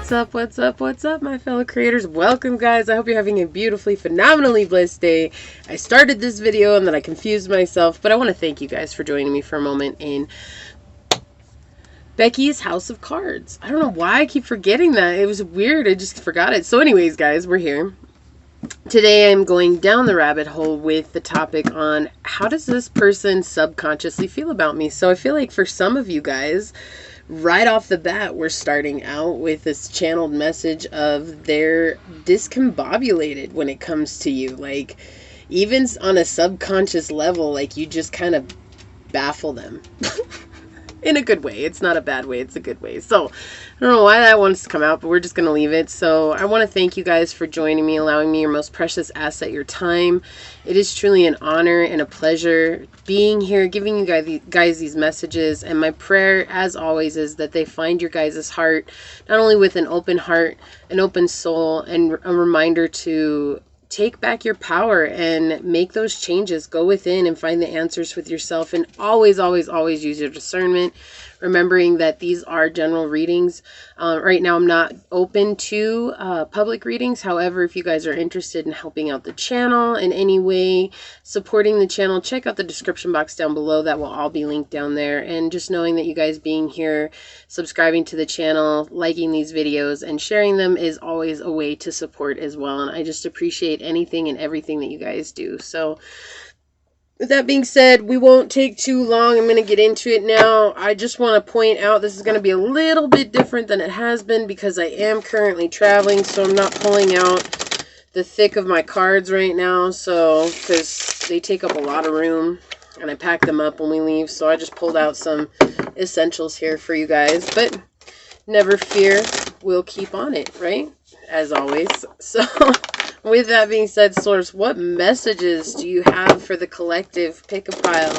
What's up, what's up, what's up, my fellow creators? Welcome, guys. I hope you're having a beautifully, phenomenally blessed day. I started this video and then I confused myself, but I want to thank you guys for joining me for a moment in Becky's House of Cards. I don't know why I keep forgetting that. It was weird. I just forgot it. So anyways, guys, we're here. Today I'm going down the rabbit hole with the topic on how does this person subconsciously feel about me? So I feel like for some of you guys, right off the bat, we're starting out with this channeled message of they're discombobulated when it comes to you. Like, even on a subconscious level, like, you just kind of baffle them. In a good way. It's not a bad way. It's a good way. So, I don't know why that wants to come out, but we're just going to leave it. So, I want to thank you guys for joining me, allowing me your most precious asset, your time. It is truly an honor and a pleasure being here, giving you guys these messages. And my prayer, as always, is that they find your guys' heart, not only with an open heart, an open soul, and a reminder to take back your power and make those changes. Go within and find the answers with yourself, and always, always, always use your discernment, remembering that these are general readings. Right now I'm not open to public readings. However, if you guys are interested in helping out the channel in any way, supporting the channel, check out the description box down below. That will all be linked down there. And just knowing that you guys being here, subscribing to the channel, liking these videos, and sharing them is always a way to support as well. And I just appreciate anything and everything that you guys do. So with that being said, we won't take too long. I'm going to get into it now. I just want to point out this is going to be a little bit different than it has been because I am currently traveling, so I'm not pulling out the thick of my cards right now, so because they take up a lot of room and I pack them up when we leave. So I just pulled out some essentials here for you guys, but never fear, we'll keep on it, right? As always. So with that being said, Source, what messages do you have for the collective? Pick a pile.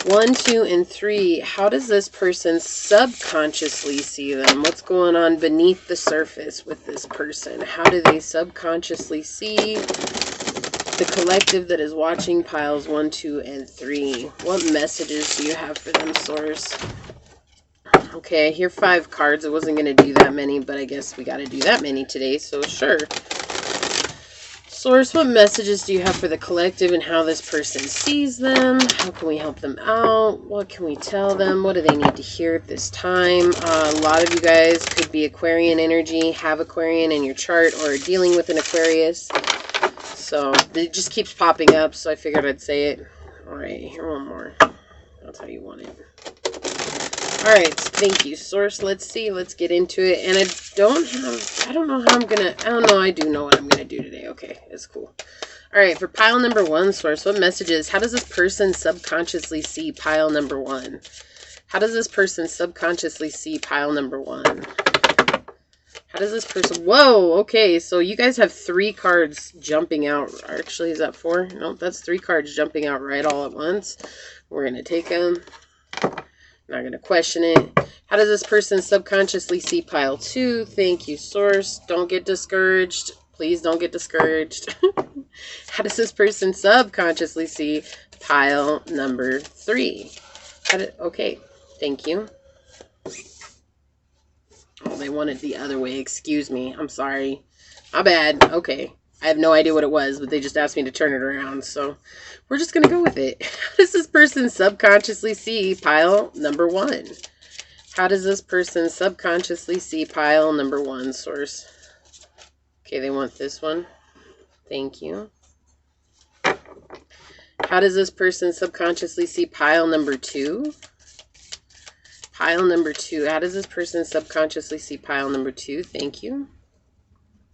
1, 2, and 3. How does this person subconsciously see them? What's going on beneath the surface with this person? How do they subconsciously see the collective that is watching piles 1, 2, and 3? What messages do you have for them, Source? Okay, I hear 5 cards. I wasn't going to do that many, but I guess we got to do that many today, so sure. Source, what messages do you have for the collective and how this person sees them? How can we help them out? What can we tell them? What do they need to hear at this time? A lot of you guys could be Aquarian energy, have Aquarian in your chart, or are dealing with an Aquarius. So it just keeps popping up, so I figured I'd say it. Alright, here one more. That's how you want it. Alright, thank you, Source. Let's see. Let's get into it. And I don't know how I'm gonna, I don't know, I do know what I'm gonna do today. Okay, it's cool. Alright, for pile number 1, Source, what messages? How does this person subconsciously see pile number 1? How does this person subconsciously see pile number 1? How does this person, whoa, okay, so you guys have 3 cards jumping out. Actually, is that 4? No, that's 3 cards jumping out right all at once. We're gonna take them. Not going to question it. How does this person subconsciously see pile 2? Thank you, Source. Don't get discouraged. Please don't get discouraged. How does this person subconsciously see pile number 3? Okay, thank you. Oh, they wanted the other way. Excuse me. I'm sorry. My bad. Okay. I have no idea what it was, but they just asked me to turn it around, so we're just going to go with it. How does this person subconsciously see pile number 1? How does this person subconsciously see pile number 1, Source? Okay, they want this one. Thank you. How does this person subconsciously see pile number 2? Pile number 2. How does this person subconsciously see pile number 2? Thank you.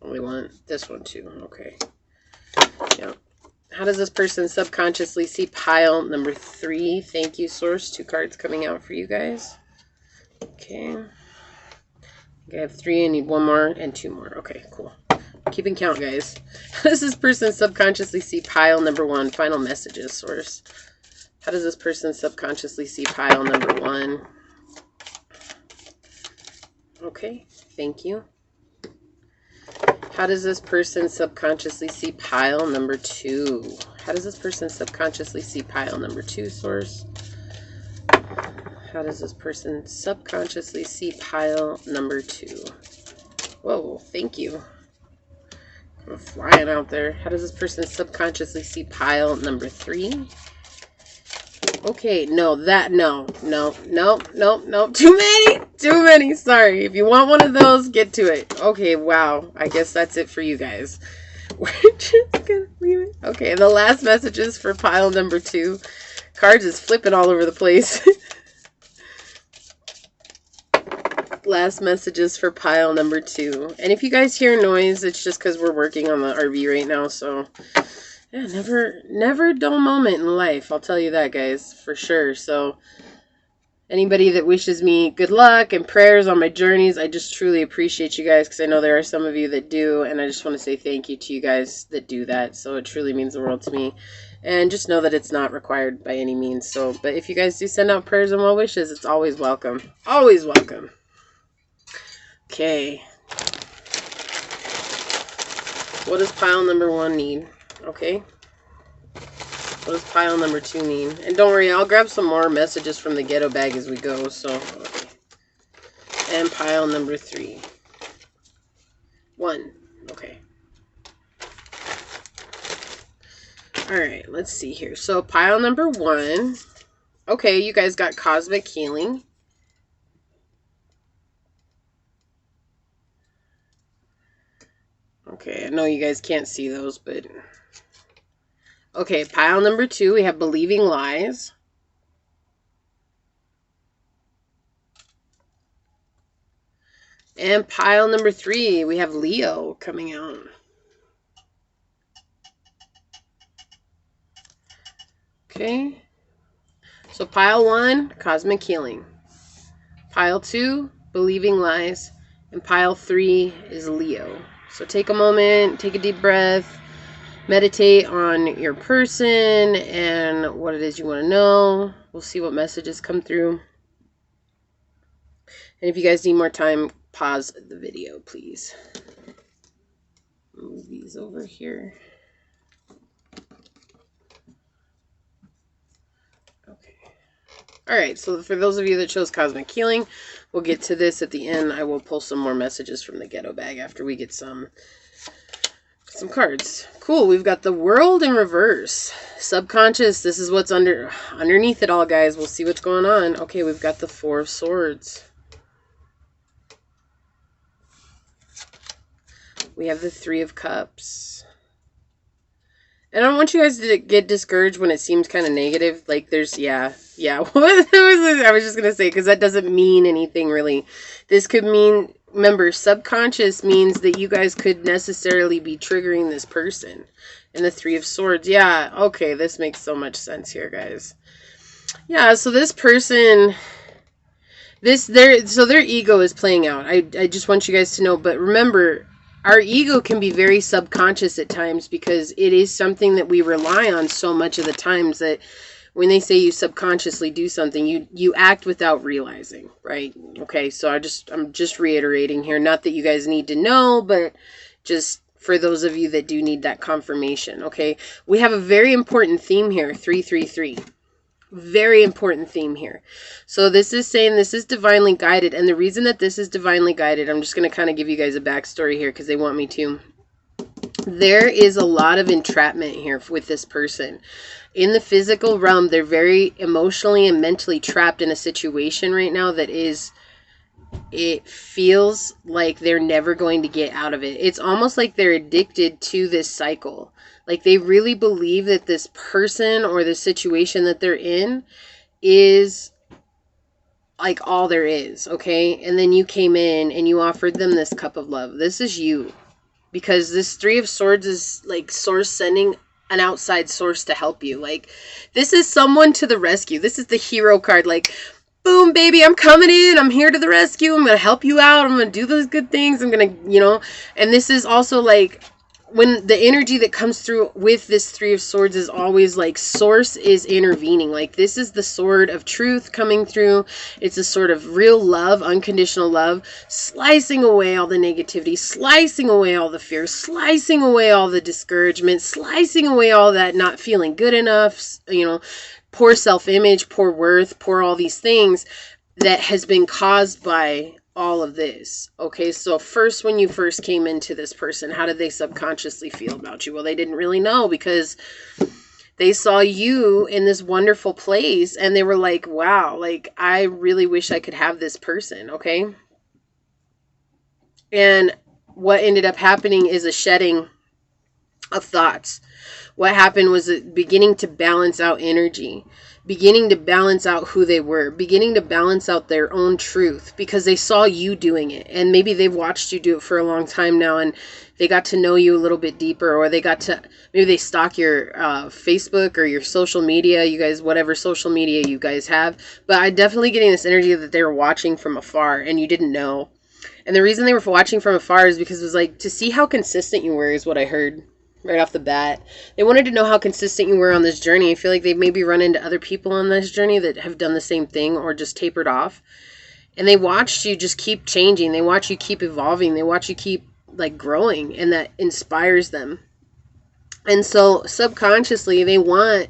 We want this one too. Okay. Yeah. How does this person subconsciously see pile number 3? Thank you, Source. 2 cards coming out for you guys. Okay. I have 3. I need 1 more and 2 more. Okay, cool. Keeping count, guys. How does this person subconsciously see pile number 1? Final messages, Source. How does this person subconsciously see pile number 1? Okay. Thank you. How does this person subconsciously see pile number 2? How does this person subconsciously see pile number 2, Source? How does this person subconsciously see pile number 2? Whoa, thank you. I'm flying out there. How does this person subconsciously see pile number 3? Okay, no. Too many. Sorry. If you want one of those, get to it. Okay, wow. I guess that's it for you guys. We're just gonna leave it. Okay, the last messages for pile number 2. Cards is flipping all over the place. Last messages for pile number 2. And if you guys hear noise, it's just because we're working on the RV right now, so yeah, never a dull moment in life. I'll tell you that, guys, for sure. So anybody that wishes me good luck and prayers on my journeys, I just truly appreciate you guys, because I know there are some of you that do, and I just want to say thank you to you guys that do that. So it truly means the world to me. And just know that it's not required by any means. So, but if you guys do send out prayers and well wishes, it's always welcome. Always welcome. Okay. What does pile number 1 need? Okay. What does pile number 2 need? And don't worry, I'll grab some more messages from the ghetto bag as we go. So, okay. And pile number 3. 1. Okay. Alright, let's see here. So, pile number 1. Okay, you guys got cosmic healing. Okay, I know you guys can't see those, but... Okay, pile number 2, we have believing lies. And pile number 3, we have Leo coming out. Okay. So pile 1, cosmic healing. Pile 2, believing lies. And pile 3 is Leo. So take a moment, take a deep breath, meditate on your person and what it is you want to know. We'll see what messages come through. And if you guys need more time, pause the video, please. Move these over here. Okay. Alright, so for those of you that chose cosmic healing, we'll get to this at the end. I will pull some more messages from the ghetto bag after we get some cards. Cool, we've got the world in reverse. Subconscious, this is what's underneath it all, guys. We'll see what's going on. Okay, we've got the 4 of Swords. We have the 3 of Cups. And I don't want you guys to get discouraged when it seems kind of negative. Like there's, yeah. I was just going to say, because that doesn't mean anything really. This could mean, remember, subconscious means that you guys could necessarily be triggering this person. And the 3 of Swords, yeah, okay, this makes so much sense here, guys. Yeah, so this person, their ego is playing out. I just want you guys to know, but remember, our ego can be very subconscious at times because it is something that we rely on so much of the times that when they say you subconsciously do something, you act without realizing, right? Okay, so I'm just reiterating here. Not that you guys need to know, but just for those of you that do need that confirmation, okay? We have a very important theme here, 333. Very important theme here. So this is saying this is divinely guided. And the reason that this is divinely guided, I'm just going to kind of give you guys a backstory here because they want me to. There is a lot of entrapment here with this person. In the physical realm, they're very emotionally and mentally trapped in a situation right now that is, it feels like they're never going to get out of it. It's almost like they're addicted to this cycle. Like they really believe that this person or the situation that they're in is like all there is, okay? And then you came in and you offered them this cup of love. This is you. Because this 3 of Swords is like source sending an outside source to help you. Like this is someone to the rescue. This is the hero card. Like, boom, baby, I'm coming in. I'm here to the rescue. I'm going to help you out. I'm going to do those good things. I'm going to, you know, and this is also like when the energy that comes through with this 3 of Swords is always like source is intervening. Like this is the sword of truth coming through. It's a sort of real love, unconditional love, slicing away all the negativity, slicing away all the fear, slicing away all the discouragement, slicing away all that not feeling good enough, you know, poor self-image, poor worth, poor all these things that has been caused by all of this. Okay, so first, when you first came into this person, how did they subconsciously feel about you? Well, they didn't really know, because they saw you in this wonderful place and they were like, wow, like, I really wish I could have this person. Okay. And what ended up happening is a shedding of thoughts. What happened was it beginning to balance out energy, beginning to balance out who they were, beginning to balance out their own truth, because they saw you doing it. And maybe they've watched you do it for a long time now, and they got to know you a little bit deeper, or they got to, maybe they stalk your Facebook or your social media, you guys, whatever social media you guys have. But I definitely getting this energy that they were watching from afar and you didn't know. And the reason they were watching from afar is because it was like to see how consistent you were, is what I heard right off the bat. They wanted to know how consistent you were on this journey. I feel like they've maybe run into other people on this journey that have done the same thing or just tapered off. And they watched you just keep changing. They watch you keep evolving. They watch you keep like growing, and that inspires them. And so subconsciously they want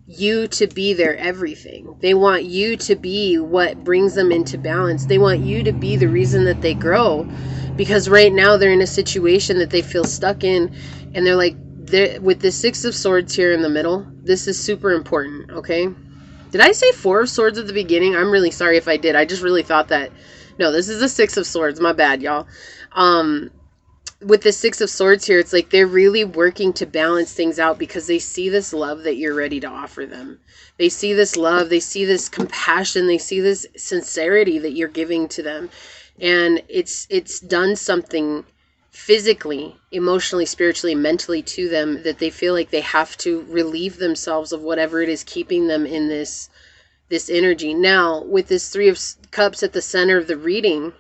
you to be their everything. They want you to be what brings them into balance. They want you to be the reason that they grow, because right now they're in a situation that they feel stuck in, and they're like, with the Six of Swords here in the middle, this is super important. Okay, did I say Four of Swords at the beginning? I'm really sorry if I did. I just really thought that. No, this is the Six of Swords. My bad, y'all. With the Six of Swords here, it's like they're really working to balance things out, because they see this love that you're ready to offer them. They see this love, they see this compassion, they see this sincerity that you're giving to them. And it's done something physically, emotionally, spiritually, mentally to them, that they feel like they have to relieve themselves of whatever it is keeping them in this energy. Now, with this Three of Cups at the center of the reading,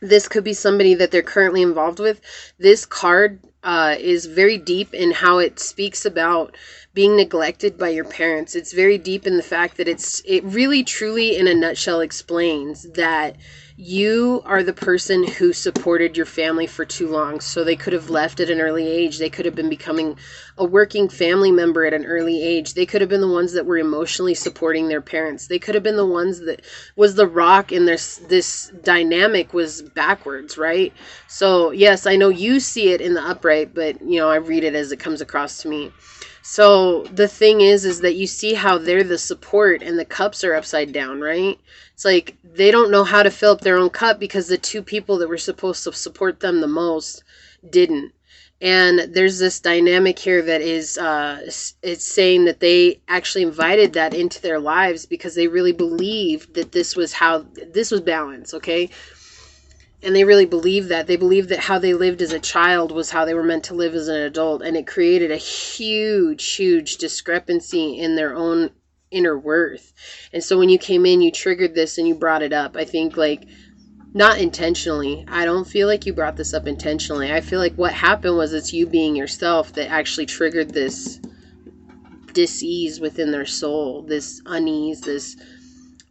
this could be somebody that they're currently involved with. This card is very deep in how it speaks about being neglected by your parents. It's very deep in the fact that it really truly in a nutshell explains that you are the person who supported your family for too long. So they could have left at an early age. They could have been becoming a working family member at an early age. They could have been the ones that were emotionally supporting their parents. They could have been the ones that was the rock in this dynamic was backwards, right? So yes, I know you see it in the upright, but I read it as it comes across to me. So the thing is that you see how they're the support and the cups are upside down, right? It's like they don't know how to fill up their own cup because the two people that were supposed to support them the most didn't. And there's this dynamic here that is, it's saying that they actually invited that into their lives because they really believed that this was balance, okay? And they really believed that. They believed that how they lived as a child was how they were meant to live as an adult. And it created a huge, huge discrepancy in their own inner worth. And so when you came in, you triggered this and you brought it up. I think not intentionally. I don't feel like you brought this up intentionally. I feel like what happened was it's you being yourself that actually triggered this dis-ease within their soul, this unease,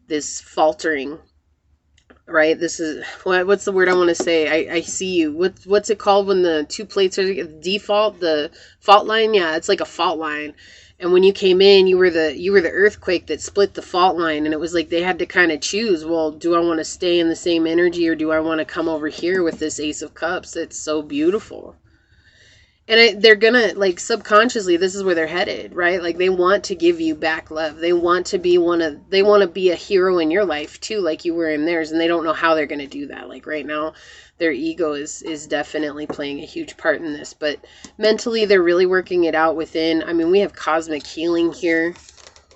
this faltering. Right, this is what's the word I want to say? I see you. What's it called when the two plates are default? The fault line. Yeah, it's like a fault line. And when you came in, you were the earthquake that split the fault line, and it was like they had to kind of choose. Well, do I want to stay in the same energy, or do I want to come over here with this Ace of Cups? It's so beautiful. And they're gonna, subconsciously, this is where they're headed, right? Like, they want to give you back love. They want to be a hero in your life too, like you were in theirs. And they don't know how they're gonna do that. Like right now, their ego is definitely playing a huge part in this. But mentally, they're really working it out within. I mean, we have cosmic healing here.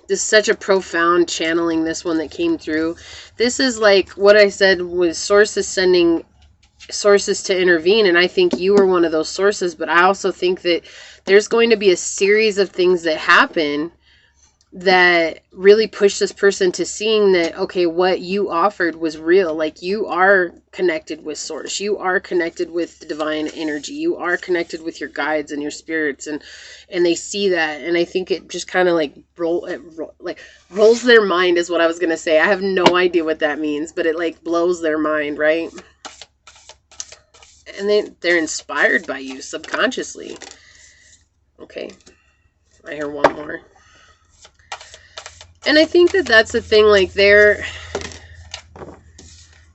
This is such a profound channeling, this one that came through. This is like what I said was sources sending sources to intervene, and I think you were one of those sources. But I also think that there's going to be a series of things that happen that really push this person to seeing that, okay, what you offered was real. Like, you are connected with source, you are connected with the divine energy, you are connected with your guides and your spirits, and they see that. And I think it just kind of rolls their mind is what I was gonna say. I have no idea what that means, but it blows their mind, right? And they're inspired by you subconsciously. Okay, I hear one more. And I think that that's the thing,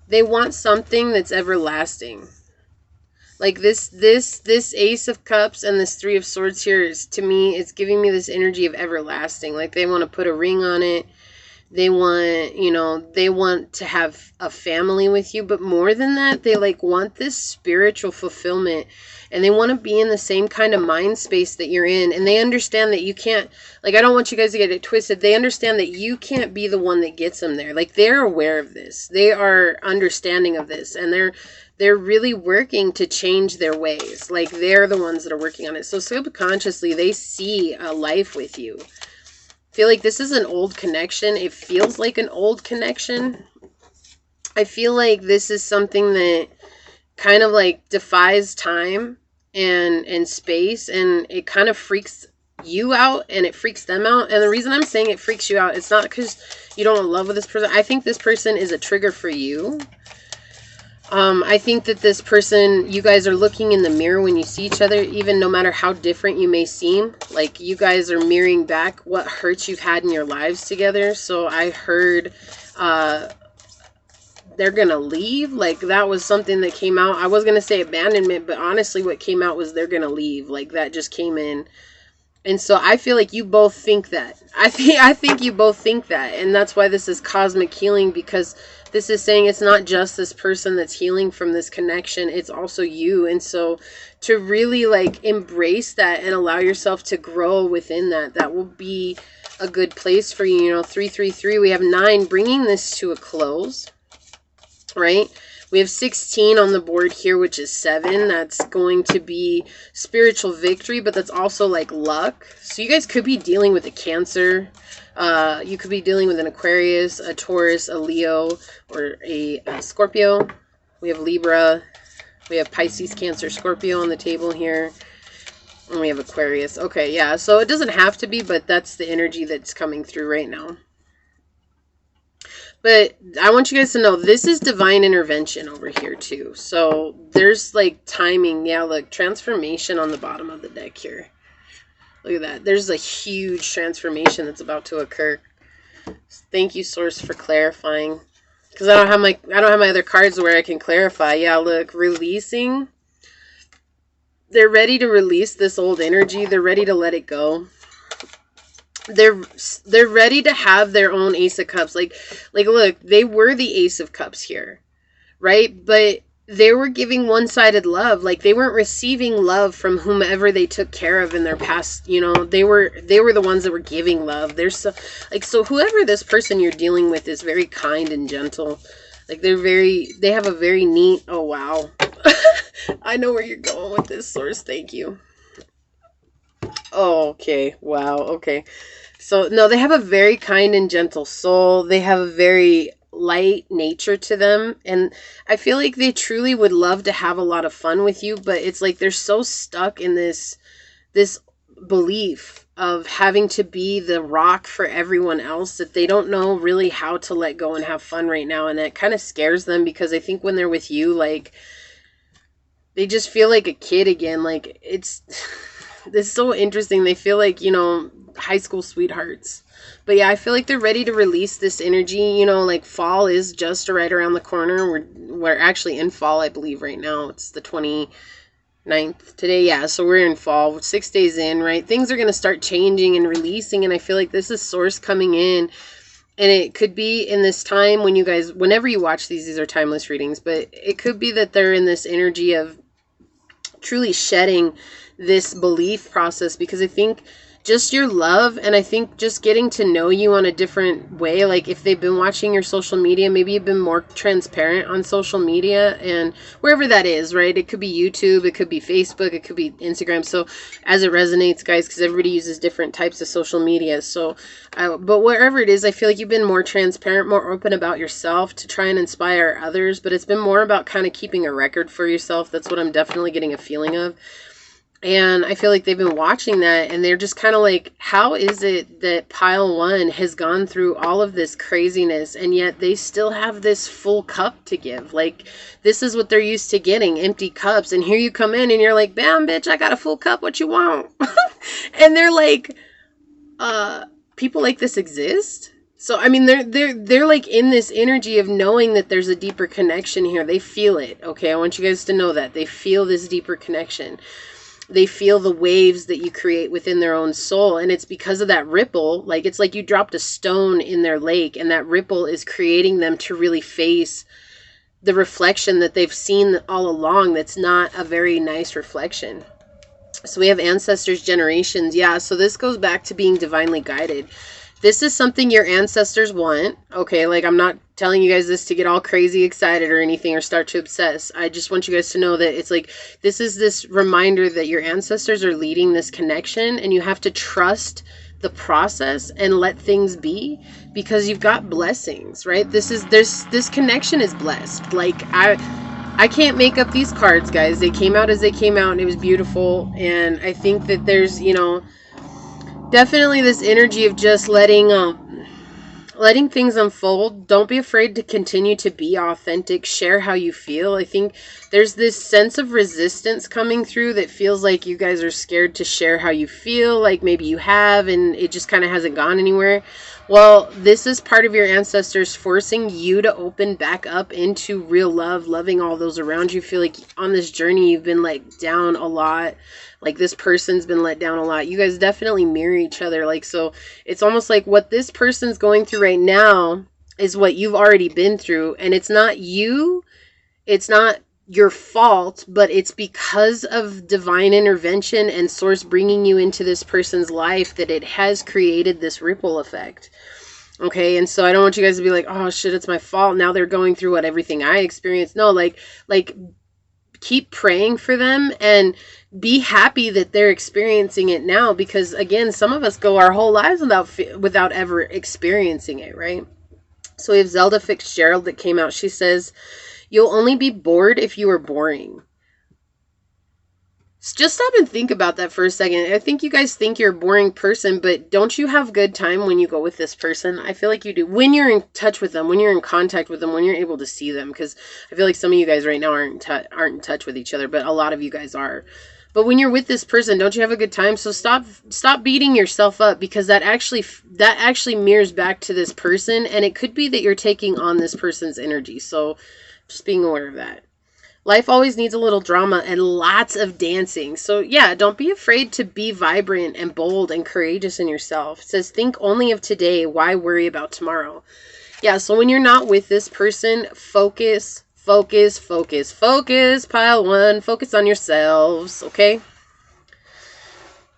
They want something that's everlasting. Like this Ace of Cups and this Three of Swords here is, to me, it's giving me this energy of everlasting. Like they want to put a ring on it. They want, they want to have a family with you, but more than that, they like want this spiritual fulfillment, and they want to be in the same kind of mind space that you're in. And they understand that you can't, like, I don't want you guys to get it twisted. They understand that you can't be the one that gets them there. Like, they're aware of this. They are understanding of this, and they're really working to change their ways. Like, they're the ones that are working on it. So subconsciously, they see a life with you. I feel like this is an old connection. It feels like an old connection. I feel like this is something that kind of like defies time and space, and it kind of freaks you out and it freaks them out. And the reason I'm saying it freaks you out, it's not because you don't love with this person. I think this person is a trigger for you. I think that this person, you guys are looking in the mirror when you see each other, even no matter how different you may seem. Like, you guys are mirroring back what hurts you've had in your lives together. So I heard they're gonna leave. Like, that was something that came out. I was gonna say abandonment, but honestly what came out was they're gonna leave. Like, that just came in. And so I feel like you both think that. I think you both think that. And that's why this is cosmic healing, because this is saying it's not just this person that's healing from this connection, it's also you. And so to really like embrace that and allow yourself to grow within that, that will be a good place for you. 333, we have 9, bringing this to a close, right? We have 16 on the board here, which is 7. That's going to be spiritual victory, but that's also like luck. So you guys could be dealing with a Cancer. You could be dealing with an Aquarius, a Taurus, a Leo, or a Scorpio. We have Libra. We have Pisces, Cancer, Scorpio on the table here. And we have Aquarius. Okay, yeah. So it doesn't have to be, but that's the energy that's coming through right now. But I want you guys to know this is divine intervention over here too. So there's like timing. Yeah, look, transformation on the bottom of the deck here. Look at that. There's a huge transformation that's about to occur. Thank you, Source, for clarifying. Because I don't have my other cards where I can clarify. Yeah, look, releasing. They're ready to release this old energy. They're ready to let it go. They're ready to have their own Ace of Cups. Like look, they were the Ace of Cups here, right? But they were giving one-sided love. Like, they weren't receiving love from whomever they took care of in their past. They were the ones that were giving love. So whoever this person you're dealing with is very kind and gentle. Like, they have a very neat, oh wow. I know where you're going with this, Source. Thank you. Oh, okay. Wow. Okay. So, no, they have a very kind and gentle soul. They have a very light nature to them. And I feel like they truly would love to have a lot of fun with you, but it's like they're so stuck in this belief of having to be the rock for everyone else that they don't know really how to let go and have fun right now. And it kind of scares them, because I think when they're with you, like, they just feel like a kid again. Like, it's so interesting. They feel like, high school sweethearts. But yeah, I feel like they're ready to release this energy. Like, fall is just right around the corner. We're actually in fall, I believe, right now. It's the 29th today. Yeah, so we're in fall. 6 days in, right? Things are going to start changing and releasing, and I feel like this is Source coming in. And it could be in this time when you guys, whenever you watch these are timeless readings, but it could be that they're in this energy of truly shedding this belief process, because I think just your love, and I think just getting to know you on a different way. Like, if they've been watching your social media, maybe you've been more transparent on social media, and wherever that is, right? It could be YouTube, it could be Facebook, it could be Instagram. So as it resonates, guys, because everybody uses different types of social media. So, but wherever it is, I feel like you've been more transparent, more open about yourself to try and inspire others. But it's been more about kind of keeping a record for yourself. That's what I'm definitely getting a feeling of. And I feel like they've been watching that, and they're just kind of like, how is it that pile 1 has gone through all of this craziness, and yet they still have this full cup to give? Like, this is what they're used to getting, empty cups. And here you come in and you're like, bam, bitch, I got a full cup. What you want? And they're like, people like this exist? So I mean, they're like in this energy of knowing that there's a deeper connection here. They feel it. Okay, I want you guys to know that they feel this deeper connection. They feel the waves that you create within their own soul, and it's because of that ripple. Like, it's like you dropped a stone in their lake, and that ripple is creating them to really face the reflection that they've seen all along. That's not a very nice reflection. So we have ancestors, generations. Yeah, so this goes back to being divinely guided. This is something your ancestors want. Okay, like, I'm not telling you guys this to get all crazy excited or anything or start to obsess. I just want you guys to know that it's like, this is this reminder that your ancestors are leading this connection, and you have to trust the process and let things be, because you've got blessings, right? This connection is blessed. Like, I can't make up these cards, guys. They came out as they came out, and it was beautiful. And I think that there's, definitely this energy of just letting things unfold. Don't be afraid to continue to be authentic. Share how you feel. I think there's this sense of resistance coming through that feels like you guys are scared to share how you feel. Like, maybe you have, and it just kind of hasn't gone anywhere. Well, this is part of your ancestors forcing you to open back up into real love, loving all those around you. Feel like on this journey you've been let down a lot. Like, this person's been let down a lot. You guys definitely mirror each other. Like, so it's almost like what this person's going through right now is what you've already been through. And it's not you. It's not your fault, but it's because of divine intervention and source bringing you into this person's life that it has created this ripple effect. Okay, and so I don't want you guys to be like, oh shit, it's my fault. Now they're going through everything I experienced. No, like keep praying for them and be happy that they're experiencing it now, because again, some of us go our whole lives without ever experiencing it, right? So we have Zelda Fitzgerald that came out. She says, "You'll only be bored if you are boring." Just stop and think about that for a second. I think you guys think you're a boring person, but don't you have good time when you go with this person? I feel like you do. When you're in touch with them, when you're in contact with them, when you're able to see them, because I feel like some of you guys right now aren't in touch with each other, but a lot of you guys are. But when you're with this person, don't you have a good time? So stop beating yourself up, because that actually mirrors back to this person, and it could be that you're taking on this person's energy. So just being aware of that. Life always needs a little drama and lots of dancing. So yeah, don't be afraid to be vibrant and bold and courageous in yourself. It says, think only of today. Why worry about tomorrow? Yeah, so when you're not with this person, focus, pile one, focus on yourselves, okay?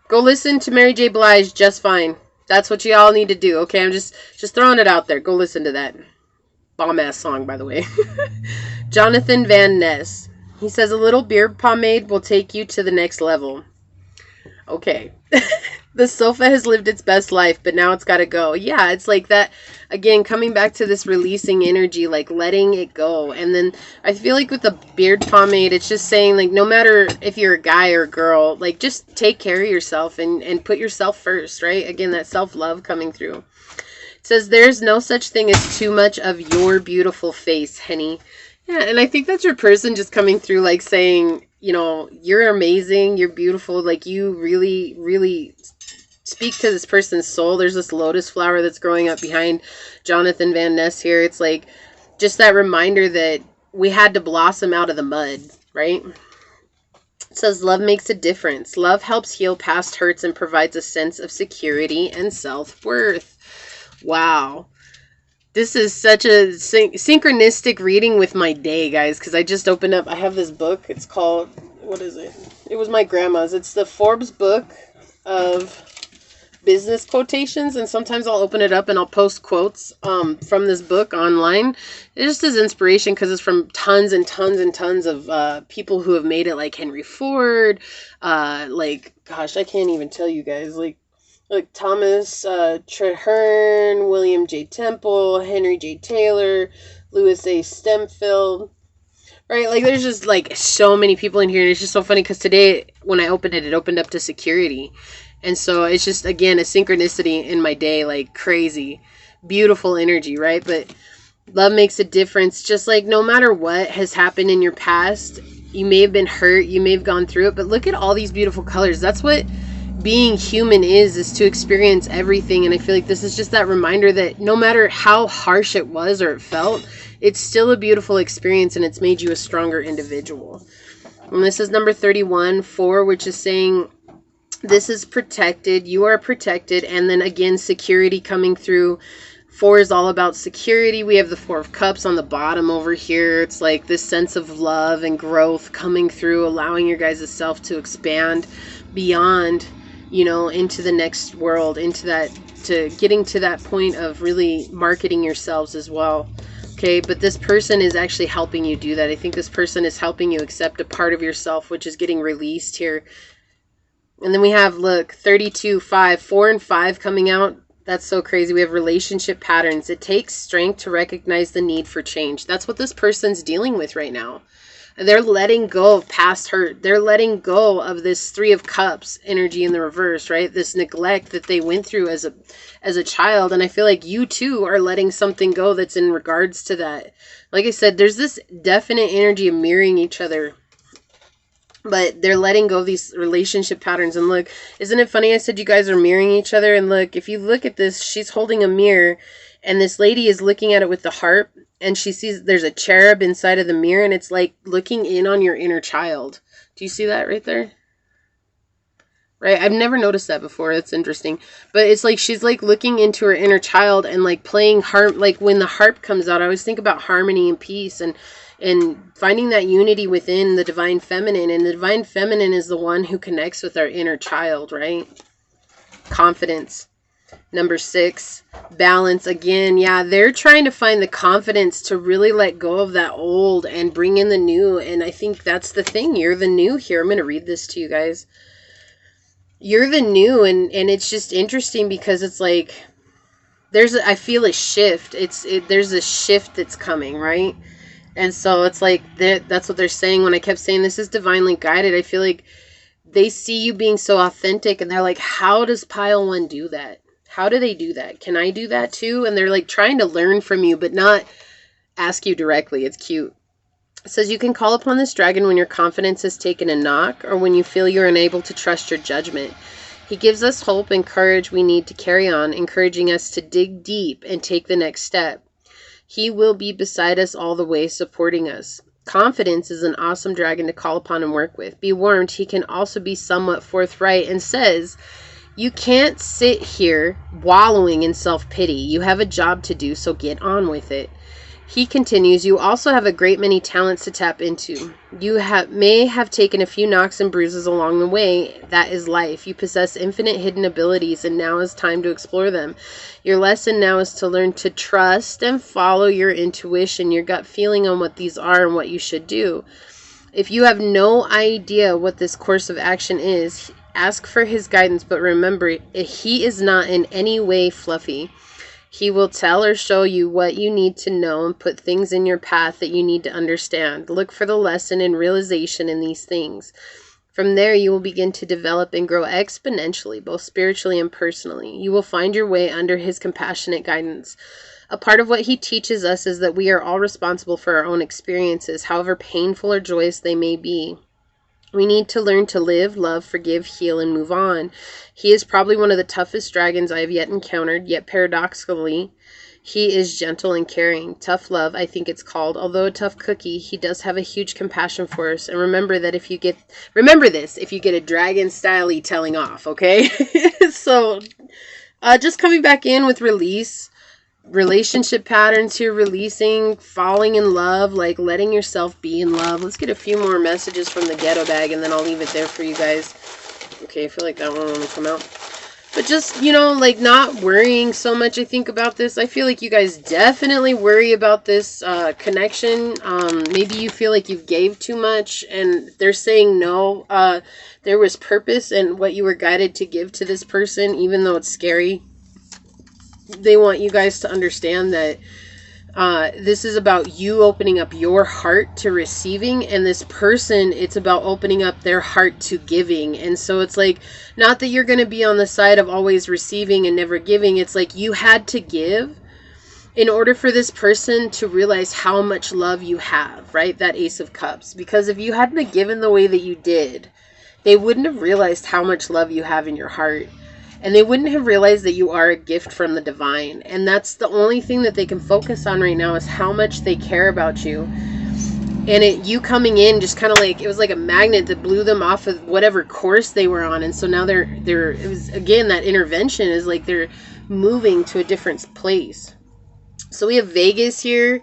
Go listen to Mary J. Blige, Just Fine. That's what you all need to do, okay? I'm just throwing it out there. Go listen to that. Bomb-ass song, by the way. Jonathan Van Ness. He says, a little beard pomade will take you to the next level. Okay. The sofa has lived its best life, but now it's got to go. Yeah, it's like that. Again, coming back to this releasing energy, like letting it go. And then I feel like with the beard pomade, it's just saying, like, no matter if you're a guy or a girl, like, just take care of yourself and put yourself first, right? Again, that self-love coming through. It says, there's no such thing as too much of your beautiful face, Henny. Yeah, and I think that's your person just coming through, like, saying, you're amazing, you're beautiful, like, you really, really speak to this person's soul. There's this lotus flower that's growing up behind Jonathan Van Ness here. It's like just that reminder that we had to blossom out of the mud, right? It says, love makes a difference. Love helps heal past hurts and provides a sense of security and self-worth. Wow. This is such a synchronistic reading with my day, guys, because I just opened up, I have this book. It's called, what is it? It was my grandma's. It's the Forbes book of business quotations, and sometimes I'll open it up and I'll post quotes from this book online. It just is inspiration because it's from tons and tons and tons of people who have made it, like Henry Ford, gosh, I can't even tell you guys, like Thomas Traherne, William J. Temple, Henry J. Taylor, Louis A. Stemfield, right? Like, there's just, like, so many people in here, and it's just so funny because today, when I opened it, it opened up to security. And so it's just, again, a synchronicity in my day, like, crazy, beautiful energy, right? But love makes a difference. Just, like, no matter what has happened in your past, you may have been hurt, you may have gone through it, but look at all these beautiful colors. That's what being human is to experience everything. And I feel like this is just that reminder that no matter how harsh it was or it felt, it's still a beautiful experience, and it's made you a stronger individual. And this is number 31, 4, which is saying this is protected, you are protected. And then again, security coming through. 4 is all about security. We have the 4 of Cups on the bottom over here. It's like this sense of love and growth coming through, allowing your guys' self to expand beyond, into the next world, into that, to getting to that point of really marketing yourselves as well. Okay, but this person is actually helping you do that. I think this person is helping you accept a part of yourself, which is getting released here. And then we have, look, 32, 5, 4 and 5 coming out. That's so crazy. We have relationship patterns. It takes strength to recognize the need for change. That's what this person's dealing with right now. They're letting go of past hurt. They're letting go of this 3 of Cups energy in the reverse, right? This neglect that they went through as a child. And I feel like you too are letting something go that's in regards to that. Like I said, there's this definite energy of mirroring each other. But they're letting go of these relationship patterns. And look, isn't it funny? I said you guys are mirroring each other. And look, if you look at this, she's holding a mirror. And this lady is looking at it with the harp. And she sees there's a cherub inside of the mirror. And it's like looking in on your inner child. Do you see that right there? Right? I've never noticed that before. That's interesting. But it's like she's like looking into her inner child and like playing harp. Like when the harp comes out, I always think about harmony and peace and finding that unity within the divine feminine. And the divine feminine is the one who connects with our inner child, right? Confidence. Number 6, balance. Again, yeah, they're trying to find the confidence to really let go of that old and bring in the new. And I think that's the thing. You're the new here. I'm going to read this to you guys. You're the new, and it's just interesting because it's like I feel a shift. There's a shift that's coming, right? And so it's like that's what they're saying. When I kept saying this is divinely guided, I feel like they see you being so authentic, and they're like, how does pile 1 do that? How do they do that? Can I do that too? And they're like trying to learn from you, but not ask you directly. It's cute. It says you can call upon this dragon when your confidence has taken a knock, or when you feel you're unable to trust your judgment. He gives us hope and courage we need to carry on, encouraging us to dig deep and take the next step. He will be beside us all the way, supporting us. Confidence is an awesome dragon to call upon and work with. Be warned, he can also be somewhat forthright and says, you can't sit here wallowing in self-pity. You have a job to do, so get on with it. He continues, you also have a great many talents to tap into. You may have taken a few knocks and bruises along the way. That is life. You possess infinite hidden abilities, and now is time to explore them. Your lesson now is to learn to trust and follow your intuition, your gut feeling on what these are and what you should do. If you have no idea what this course of action is, ask for his guidance, but remember, he is not in any way fluffy. He will tell or show you what you need to know and put things in your path that you need to understand. Look for the lesson and realization in these things. From there, you will begin to develop and grow exponentially, both spiritually and personally. You will find your way under his compassionate guidance. A part of what he teaches us is that we are all responsible for our own experiences, however painful or joyous they may be. We need to learn to live, love, forgive, heal, and move on. He is probably one of the toughest dragons I have yet encountered, yet paradoxically, he is gentle and caring. Tough love, I think it's called. Although a tough cookie, he does have a huge compassion for us. And remember this, if you get a dragon style telling off, okay? So, just coming back in with release. Relationship patterns here, releasing, falling in love, like letting yourself be in love. Let's get a few more messages from the ghetto bag, and then I'll leave it there for you guys. Okay, I feel like that one will come out. But just, like not worrying so much, I think, about this. I feel like you guys definitely worry about this connection. Maybe you feel like you gave too much, and they're saying no. There was purpose in what you were guided to give to this person, even though it's scary. They want you guys to understand that this is about you opening up your heart to receiving, and this person, it's about opening up their heart to giving. And so it's like, not that you're going to be on the side of always receiving and never giving. It's like you had to give in order for this person to realize how much love you have, right? That Ace of Cups. Because if you hadn't given the way that you did, they wouldn't have realized how much love you have in your heart. And they wouldn't have realized that you are a gift from the divine. And that's the only thing that they can focus on right now, is how much they care about you. And you coming in just kind of like, it was like a magnet that blew them off of whatever course they were on. And so now it was, again, that intervention is like they're moving to a different place. So we have Vegas here.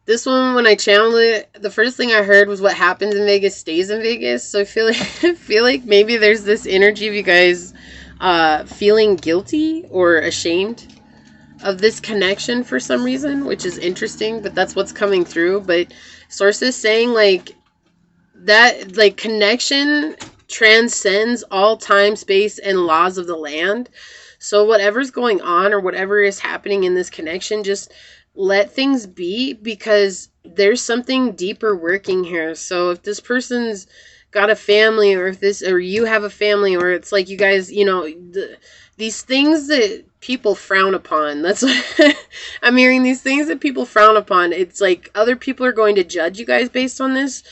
This one, when I channeled it, the first thing I heard was what happens in Vegas stays in Vegas. So I feel like maybe there's this energy of you guys feeling guilty or ashamed of this connection for some reason, which is interesting, but that's what's coming through. But sources saying like that, like, connection transcends all time, space, and laws of the land. So whatever's going on or whatever is happening in this connection, just let things be, because there's something deeper working here. So if this person's got a family, or or you have a family, or it's like you guys, these things that people frown upon. That's what I'm hearing, these things that people frown upon. It's like other people are going to judge you guys based on this,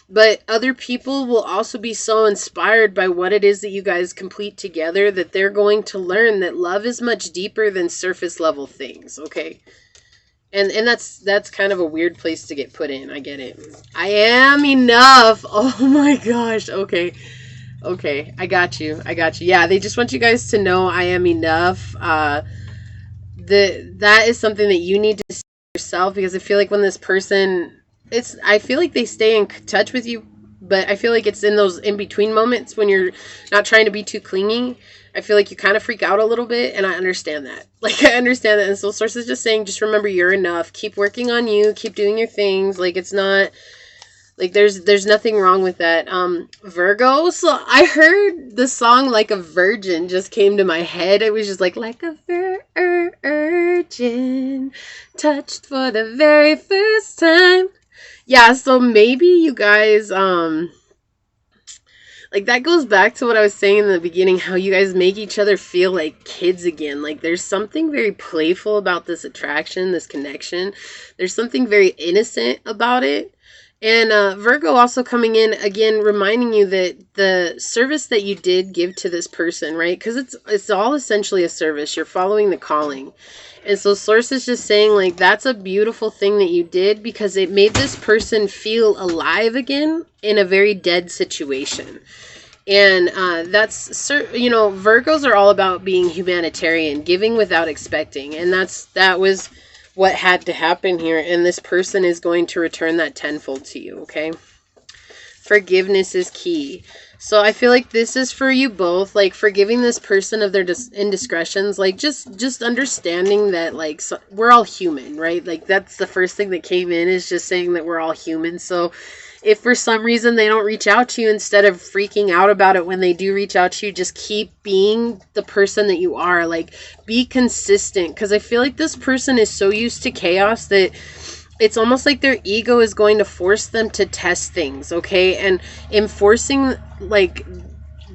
but other people will also be so inspired by what it is that you guys complete together that they're going to learn that love is much deeper than surface level things, okay? And that's kind of a weird place to get put in. I get it. I am enough. Oh my gosh. Okay. I got you. Yeah, they just want you guys to know I am enough. That is something that you need to see yourself, because I feel like when this person, I feel like they stay in touch with you, but I feel like it's in those in-between moments when you're not trying to be too clingy. I feel like you kind of freak out a little bit, and I understand that. I understand that. And so source is just saying, just remember you're enough. Keep working on you. Keep doing your things. Like, it's not, like, there's nothing wrong with that. Virgo. So I heard the song Like a Virgin just came to my head. It was just like a virgin touched for the very first time. Yeah, so maybe you guys, like, that goes back to what I was saying in the beginning, how you guys make each other feel like kids again. Like, there's something very playful about this attraction, this connection. There's something very innocent about it. And Virgo also coming in, again, reminding you that the service that you did give to this person, right? Because it's all essentially a service. You're following the calling. And so source is just saying, like, that's a beautiful thing that you did, because it made this person feel alive again in a very dead situation. And that's, Virgos are all about being humanitarian, giving without expecting. And that was what had to happen here. And this person is going to return that tenfold to you, okay? Forgiveness is key. So I feel like this is for you both, like, forgiving this person of their indiscretions, like, just understanding that, like, we're all human, right? Like, that's the first thing that came in, is just saying that we're all human. So if for some reason they don't reach out to you, instead of freaking out about it when they do reach out to you, just keep being the person that you are. Like, be consistent, because I feel like this person is so used to chaos that it's almost like their ego is going to force them to test things, okay? And enforcing, like,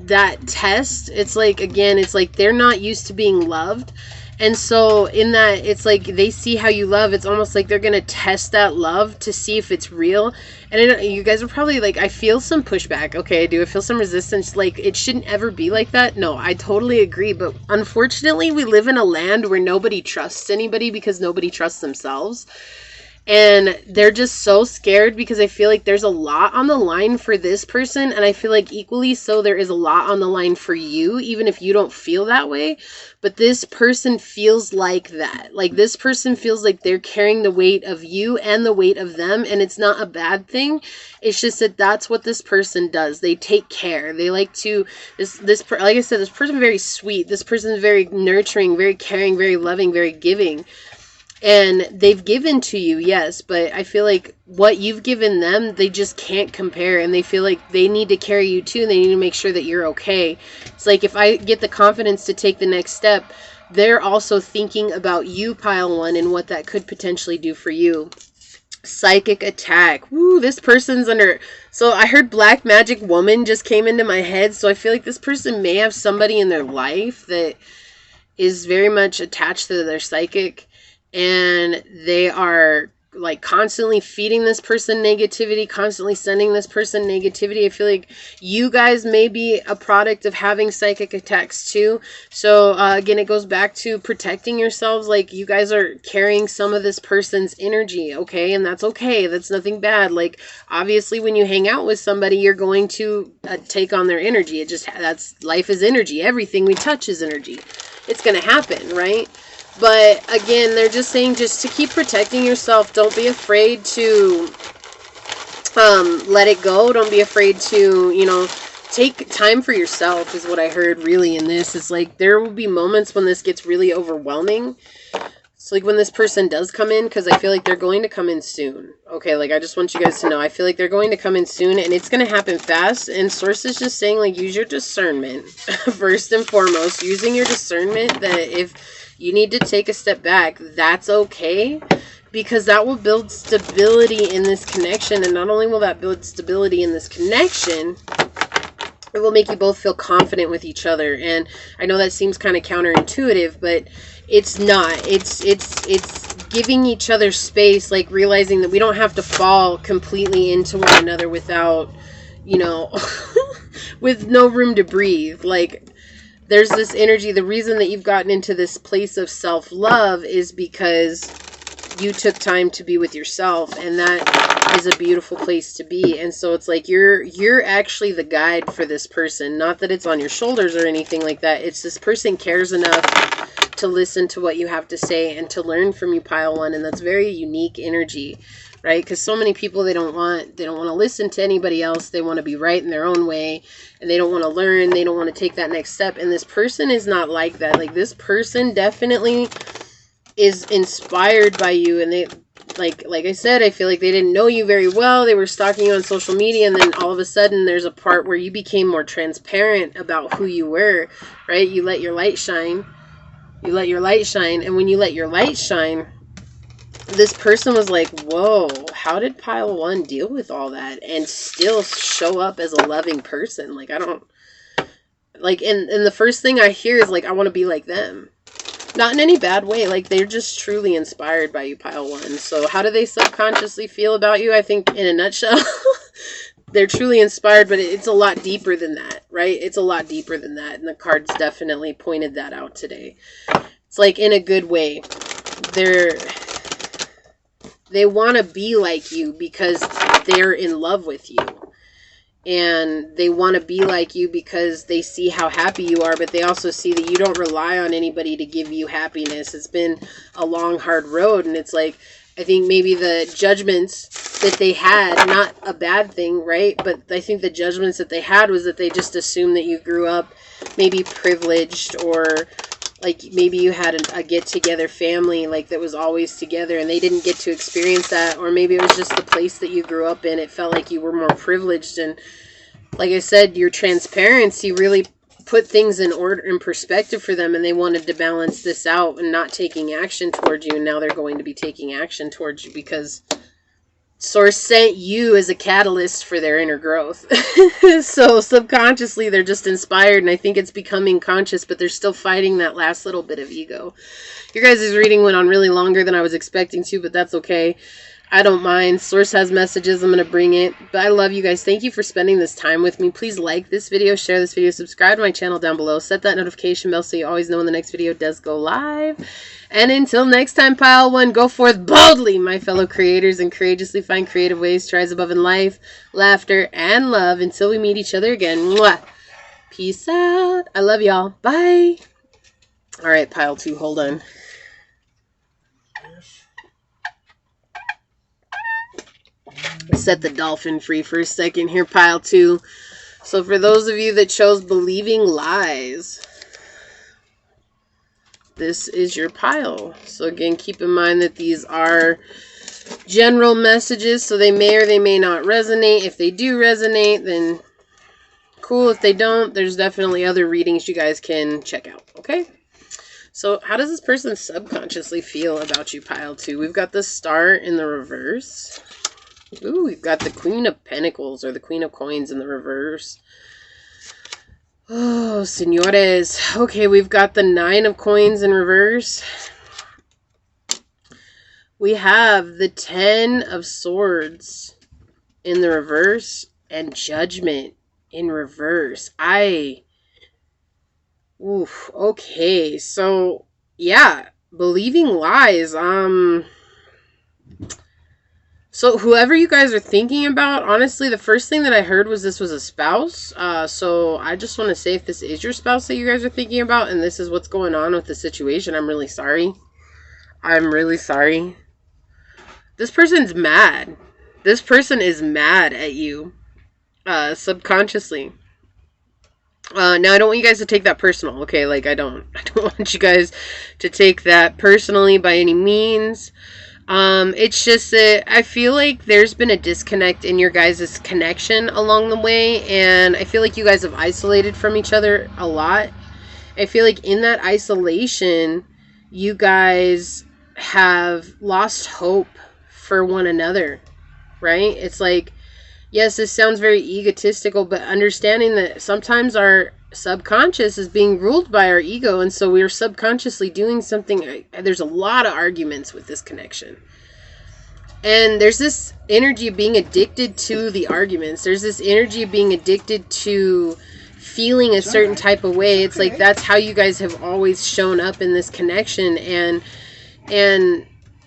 that test, it's like, again, it's like they're not used to being loved. And so in that, it's like they see how you love. It's almost like they're going to test that love to see if it's real. And you guys are probably like, I feel some pushback. Okay, I do. I feel some resistance. Like, it shouldn't ever be like that. No, I totally agree. But unfortunately, we live in a land where nobody trusts anybody because nobody trusts themselves. And they're just so scared, because I feel like there's a lot on the line for this person. And I feel like equally so, there is a lot on the line for you, even if you don't feel that way. But this person feels like that. Like, this person feels like they're carrying the weight of you and the weight of them. And it's not a bad thing. It's just that that's what this person does. They take care. They like to, like I said, this person is very sweet. This person is very nurturing, very caring, very loving, very giving. And they've given to you, yes, but I feel like what you've given them, they just can't compare. And they feel like they need to carry you too. And they need to make sure that you're okay. It's like, if I get the confidence to take the next step, they're also thinking about you, pile one, and what that could potentially do for you. Psychic attack. Woo, this person's under... So I heard black magic woman just came into my head. So I feel like this person may have somebody in their life that is very much attached to their psychic. And they are like constantly feeding this person negativity, constantly sending this person negativity. I feel like you guys may be a product of having psychic attacks too. So again, it goes back to protecting yourselves. Like you guys are carrying some of this person's energy, okay? And that's okay. That's nothing bad. Like obviously when you hang out with somebody, you're going to take on their energy. That's life is energy. Everything we touch is energy. It's going to happen, right? But again, they're just saying just to keep protecting yourself. Don't be afraid to let it go. Don't be afraid to, you know, take time for yourself is what I heard really in this. It's like there will be moments when this gets really overwhelming. It's like when this person does come in, because I feel like they're going to come in soon. Okay, like I just want you guys to know, I feel like they're going to come in soon and it's going to happen fast. And Source is just saying like use your discernment. First and foremost, using your discernment that if you need to take a step back, that's okay, because that will build stability in this connection. And not only will that build stability in this connection, it will make you both feel confident with each other. And I know that seems kind of counterintuitive, but it's not. It's giving each other space, like realizing that we don't have to fall completely into one another without, you know, with no room to breathe. Like, there's this energy. The reason that you've gotten into this place of self-love is because you took time to be with yourself, and that is a beautiful place to be. And so it's like you're actually the guide for this person. Not that it's on your shoulders or anything like that. It's this person cares enough to listen to what you have to say and to learn from you, Pile 1. And that's very unique energy, right? Because so many people, they don't want to listen to anybody else. They want to be right in their own way, and they don't want to learn. They don't want to take that next step. And this person is not like that. Like this person definitely is inspired by you, and they like I said, I feel like they didn't know you very well. They were stalking you on social media, and then all of a sudden there's a part where you became more transparent about who you were, right? You let your light shine. You let your light shine, and when you let your light shine, this person was like, whoa, how did Pile 1 deal with all that and still show up as a loving person? Like, I don't, like, and the first thing I hear is like, I want to be like them. Not in any bad way. Like, they're just truly inspired by you, Pile 1. So how do they subconsciously feel about you? I think in a nutshell, they're truly inspired, but it's a lot deeper than that, right? It's a lot deeper than that. And the cards definitely pointed that out today. It's like in a good way. They want to be like you because they're in love with you. And they want to be like you because they see how happy you are, but they also see that you don't rely on anybody to give you happiness. It's been a long, hard road. And it's like, I think maybe the judgments that they had, not a bad thing, right? But I think the judgments that they had was that they just assumed that you grew up maybe privileged, or like maybe you had a get-together family like that was always together and they didn't get to experience that. Or maybe it was just the place that you grew up in. It felt like you were more privileged. And like I said, your transparency really put things in order and perspective for them, and they wanted to balance this out and not taking action towards you. And now they're going to be taking action towards you because Source sent you as a catalyst for their inner growth. So subconsciously, they're just inspired, and I think it's becoming conscious, but they're still fighting that last little bit of ego. Your guys' reading went on really longer than I was expecting to, but that's okay. I don't mind. Source has messages. I'm going to bring it. But I love you guys. Thank you for spending this time with me. Please like this video, share this video, subscribe to my channel down below. Set that notification bell so you always know when the next video does go live. And until next time, Pile 1, go forth boldly, my fellow creators, and courageously find creative ways to rise above in life, laughter, and love until we meet each other again. Mwah. Peace out. I love y'all. Bye. All right, Pile 2, hold on. Set the dolphin free for a second here, Pile 2. So for those of you that chose believing lies, this is your pile. So again, keep in mind that these are general messages, so they may or they may not resonate. If they do resonate, then cool. If they don't, there's definitely other readings you guys can check out, okay? So how does this person subconsciously feel about you, Pile 2? We've got the Star in the reverse. Ooh, we've got the Queen of Pentacles, or the Queen of Coins, in the reverse. Oh, senores. Okay, we've got the Nine of Coins in reverse. We have the 10 of Swords in the reverse and Judgment in reverse. Okay. So, yeah, believing lies. So whoever you guys are thinking about, honestly, the first thing that I heard was this was a spouse. So I just want to say, if this is your spouse that you guys are thinking about and this is what's going on with the situation, I'm really sorry. I'm really sorry. This person's mad. This person is mad at you, subconsciously. Now I don't want you guys to take that personal, okay? Like I don't want you guys to take that personally by any means. It's just that I feel like there's been a disconnect in your guys' connection along the way, and I feel like you guys have isolated from each other a lot. I feel like in that isolation, you guys have lost hope for one another, right? It's like, yes, this sounds very egotistical, but understanding that sometimes our subconscious is being ruled by our ego, and so we're subconsciously doing something. There's a lot of arguments with this connection. And there's this energy of being addicted to the arguments. There's this energy of being addicted to feeling a certain type of way. It's like that's how you guys have always shown up in this connection, and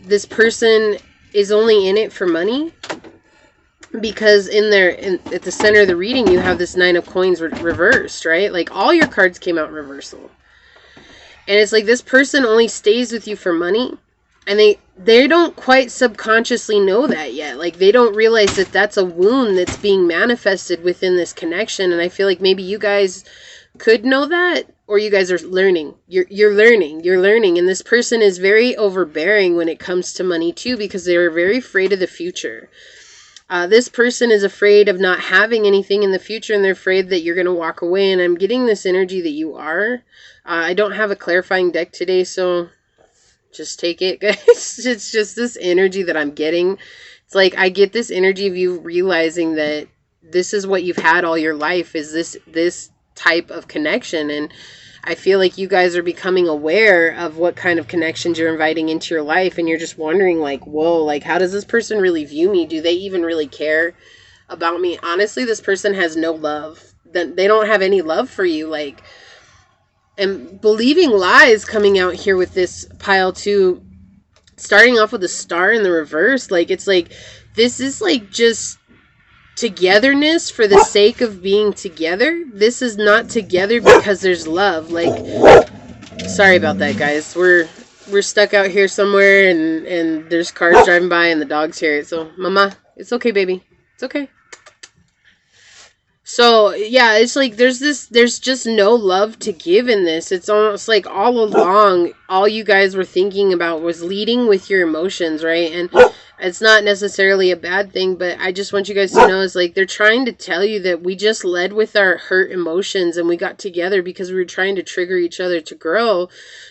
this person is only in it for money. Because at the center of the reading, you have this 9 of Coins reversed, right? Like all your cards came out in reversal. And it's like this person only stays with you for money. And they don't quite subconsciously know that yet. Like they don't realize that that's a wound that's being manifested within this connection. And I feel like maybe you guys could know that, or you guys are learning. You're learning. And this person is very overbearing when it comes to money too, because they're very afraid of the future. This person is afraid of not having anything in the future, and they're afraid that you're going to walk away. And I'm getting this energy that you are. I don't have a clarifying deck today, so just take it, guys. It's just this energy that I'm getting. It's like I get this energy of you realizing that this is what you've had all your life, is this type of connection. And I feel like you guys are becoming aware of what kind of connections you're inviting into your life, and you're just wondering, like, whoa, like, how does this person really view me? Do they even really care about me? Honestly, this person has no love. They don't have any love for you, like, and believing lies coming out here with this pile too, starting off with a star in the reverse. Like, it's like, this is like just togetherness for the sake of being together. This is not together because there's love. Like, sorry about that, guys. We're stuck out here somewhere, and there's cars driving by and the dogs hear it. So, mama, it's okay, baby. It's okay. So, yeah, it's like there's just no love to give in this. It's almost like all along, all you guys were thinking about was leading with your emotions, right? And it's not necessarily a bad thing, but I just want you guys to know, is like they're trying to tell you that we just led with our hurt emotions, and we got together because we were trying to trigger each other to grow,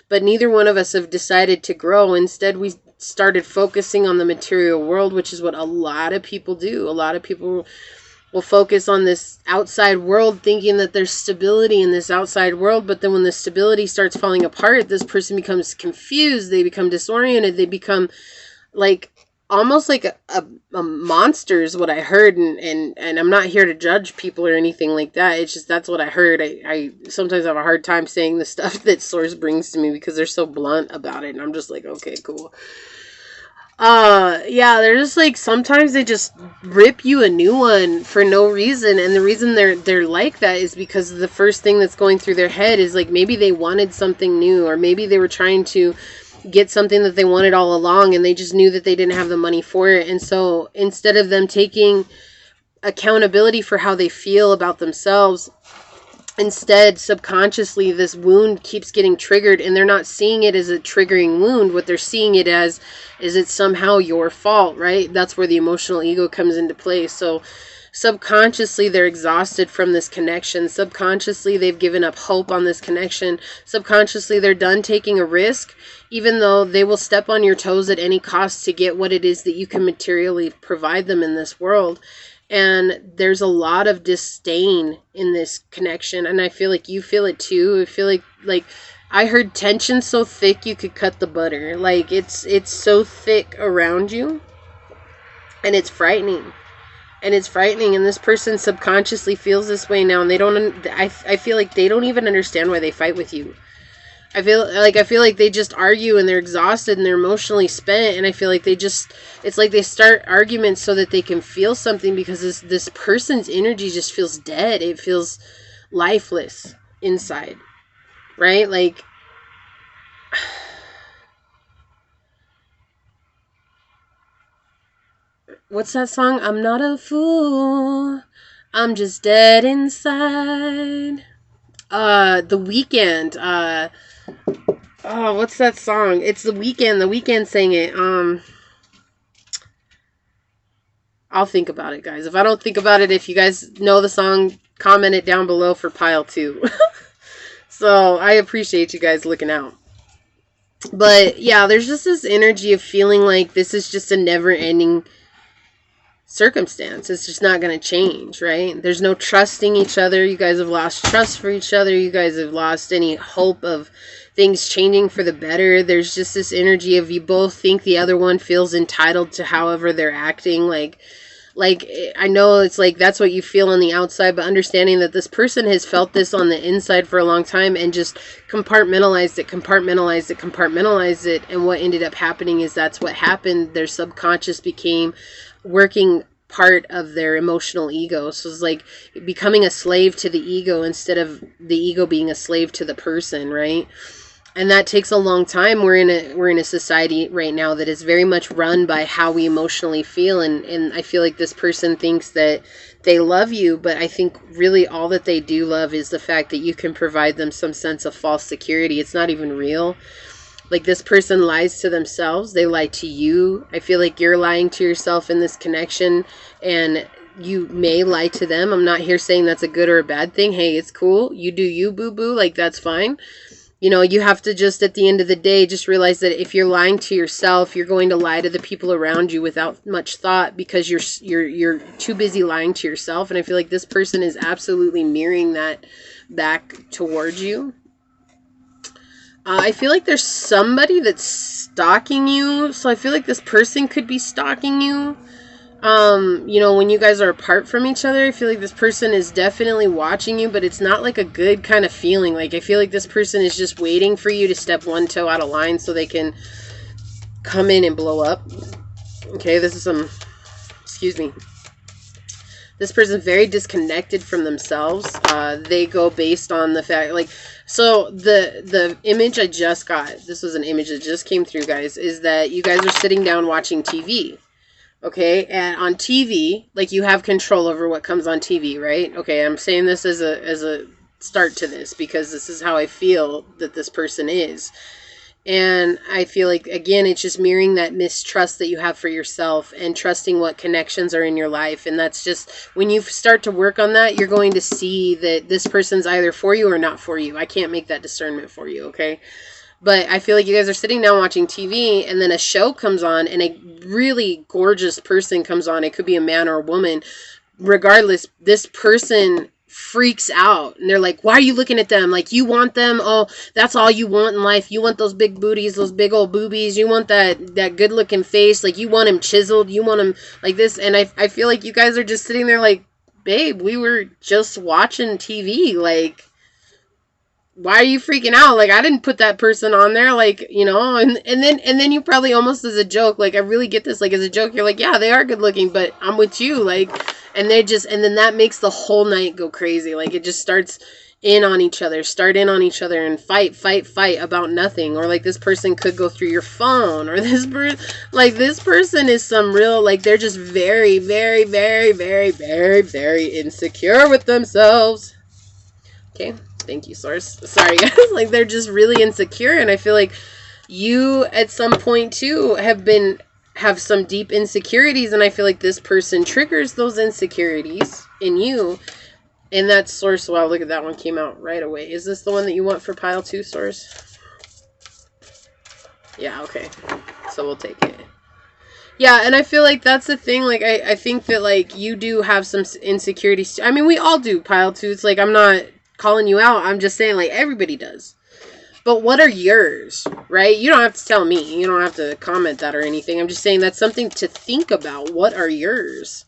but neither one of us have decided to grow. Instead, we started focusing on the material world, which is what a lot of people do. A lot of people will focus on this outside world, thinking that there's stability in this outside world, but then when the stability starts falling apart, this person becomes confused, they become disoriented, they become like almost like a monster is what I heard, and I'm not here to judge people or anything like that. It's just that's what I heard. I sometimes have a hard time saying the stuff that Source brings to me because they're so blunt about it, and I'm just like, okay, cool. Yeah, they're just like, sometimes they just rip you a new one for no reason, and the reason they're like that is because the first thing that's going through their head is like maybe they wanted something new, or maybe they were trying to get something that they wanted all along, and they just knew that they didn't have the money for it. And so instead of them taking accountability for how they feel about themselves, instead, subconsciously, this wound keeps getting triggered, and they're not seeing it as a triggering wound. What they're seeing it as is it's somehow your fault, right? That's where the emotional ego comes into play. So subconsciously, they're exhausted from this connection. Subconsciously, they've given up hope on this connection. Subconsciously, they're done taking a risk, even though they will step on your toes at any cost to get what it is that you can materially provide them in this world. And there's a lot of disdain in this connection, and I feel like you feel it too. I feel like I heard tension so thick you could cut the butter. Like it's so thick around you, and it's frightening. And it's frightening, and this person subconsciously feels this way now, and they don't I feel like they don't even understand why they fight with you. I feel like they just argue and they're exhausted and they're emotionally spent, and I feel like it's like they start arguments so that they can feel something, because this person's energy just feels dead. It feels lifeless inside. Right? Like what's that song? I'm not a fool. I'm just dead inside. The Weekend. Oh, what's that song? It's The Weeknd. The Weeknd sang it. I'll think about it, guys. If I don't think about it, if you guys know the song, comment it down below for pile 2. So I appreciate you guys looking out. But yeah, there's just this energy of feeling like this is just a never-ending circumstance. It's just not going to change, right? There's no trusting each other. You guys have lost trust for each other. You guys have lost any hope of things changing for the better. There's just this energy of you both think the other one feels entitled to however they're acting. Like I know it's like that's what you feel on the outside, but understanding that this person has felt this on the inside for a long time and just compartmentalized it. And what ended up happening is that's what happened. Their subconscious became working part of their emotional ego. So it's like becoming a slave to the ego instead of the ego being a slave to the person, right? And that takes a long time. We're in a society right now that is very much run by how we emotionally feel, and I feel like this person thinks that they love you, but I think really all that they do love is the fact that you can provide them some sense of false security. It's not even real. Like this person lies to themselves, they lie to you. I feel like you're lying to yourself in this connection, and you may lie to them. I'm not here saying that's a good or a bad thing. Hey, it's cool. You do you, boo-boo. Like, that's fine. You know, you have to just, at the end of the day, just realize that if you're lying to yourself, you're going to lie to the people around you without much thought, because you're too busy lying to yourself. And I feel like this person is absolutely mirroring that back towards you. I feel like there's somebody that's stalking you. So I feel like this person could be stalking you. You know, when you guys are apart from each other, I feel like this person is definitely watching you, but it's not like a good kind of feeling. Like, I feel like this person is just waiting for you to step one toe out of line so they can come in and blow up. Okay, this is excuse me. This person's very disconnected from themselves. They go based on the fact, like, so the image I just got, this was an image that just came through, guys, is that you guys are sitting down watching TV. Okay, and on TV, like, you have control over what comes on TV, right? Okay, I'm saying this as a start to this because this is how I feel that this person is. And I feel like, again, it's just mirroring that mistrust that you have for yourself and trusting what connections are in your life. And that's just, when you start to work on that, you're going to see that this person's either for you or not for you. I can't make that discernment for you, okay? But I feel like you guys are sitting down watching TV, and then a show comes on, and a really gorgeous person comes on. It could be a man or a woman. Regardless, this person freaks out, and they're like, why are you looking at them? Like, you want them? Oh, that's all you want in life. You want those big booties, those big old boobies. You want that good looking face. Like, you want him chiseled. You want him like this. And I feel like you guys are just sitting there like, babe, we were just watching TV. Like, why are you freaking out? Like, I didn't put that person on there, like, you know, and then you probably almost as a joke, like, I really get this, like, as a joke, you're like, yeah, they are good looking, but I'm with you, like, and then that makes the whole night go crazy. Like, it just starts in on each other, and fight about nothing. Or like, this person could go through your phone, or this person is some real, like, they're just very, very, very, very, very, very insecure with themselves. Okay. Thank you, source. Sorry, guys. Like, they're just really insecure, and I feel like you, at some point too, have some deep insecurities, and I feel like this person triggers those insecurities in you, and that's source. Wow, look at that one, came out right away. Is this the one that you want for pile 2, source? Yeah, okay. So we'll take it. Yeah, and I feel like that's the thing. Like, I think that, like, you do have some insecurities. I mean, we all do, Pile 2. It's like, I'm not calling you out. I'm just saying, like, everybody does. But what are yours, right? You don't have to tell me. You don't have to comment that or anything. I'm just saying that's something to think about. What are yours?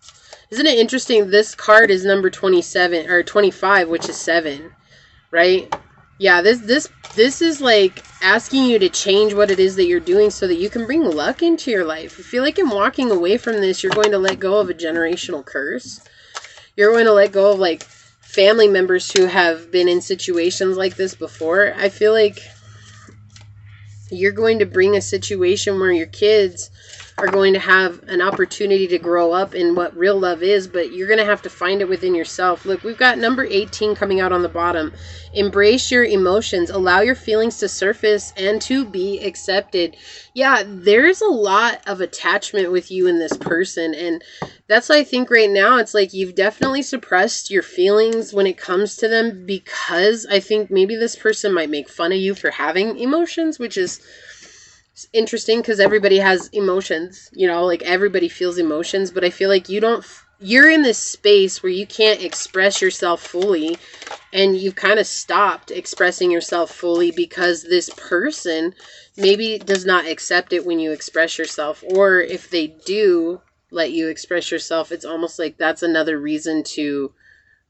Isn't it interesting? This card is number 27 or 25, which is 7, right? Yeah, this is like asking you to change what it is that you're doing so that you can bring luck into your life. I feel like in walking away from this, you're going to let go of a generational curse. You're going to let go of like family members who have been in situations like this before. I feel like you're going to bring a situation where your kids are going to have an opportunity to grow up in what real love is, but you're going to have to find it within yourself. Look, we've got number 18 coming out on the bottom. Embrace your emotions. Allow your feelings to surface and to be accepted. Yeah, there's a lot of attachment with you and this person, and that's why I think right now it's like you've definitely suppressed your feelings when it comes to them, because I think maybe this person might make fun of you for having emotions, which is interesting because everybody has emotions, you know, like everybody feels emotions, but I feel like you're in this space where you can't express yourself fully, and you've kind of stopped expressing yourself fully because this person maybe does not accept it when you express yourself, or if they do let you express yourself, it's almost like that's another reason to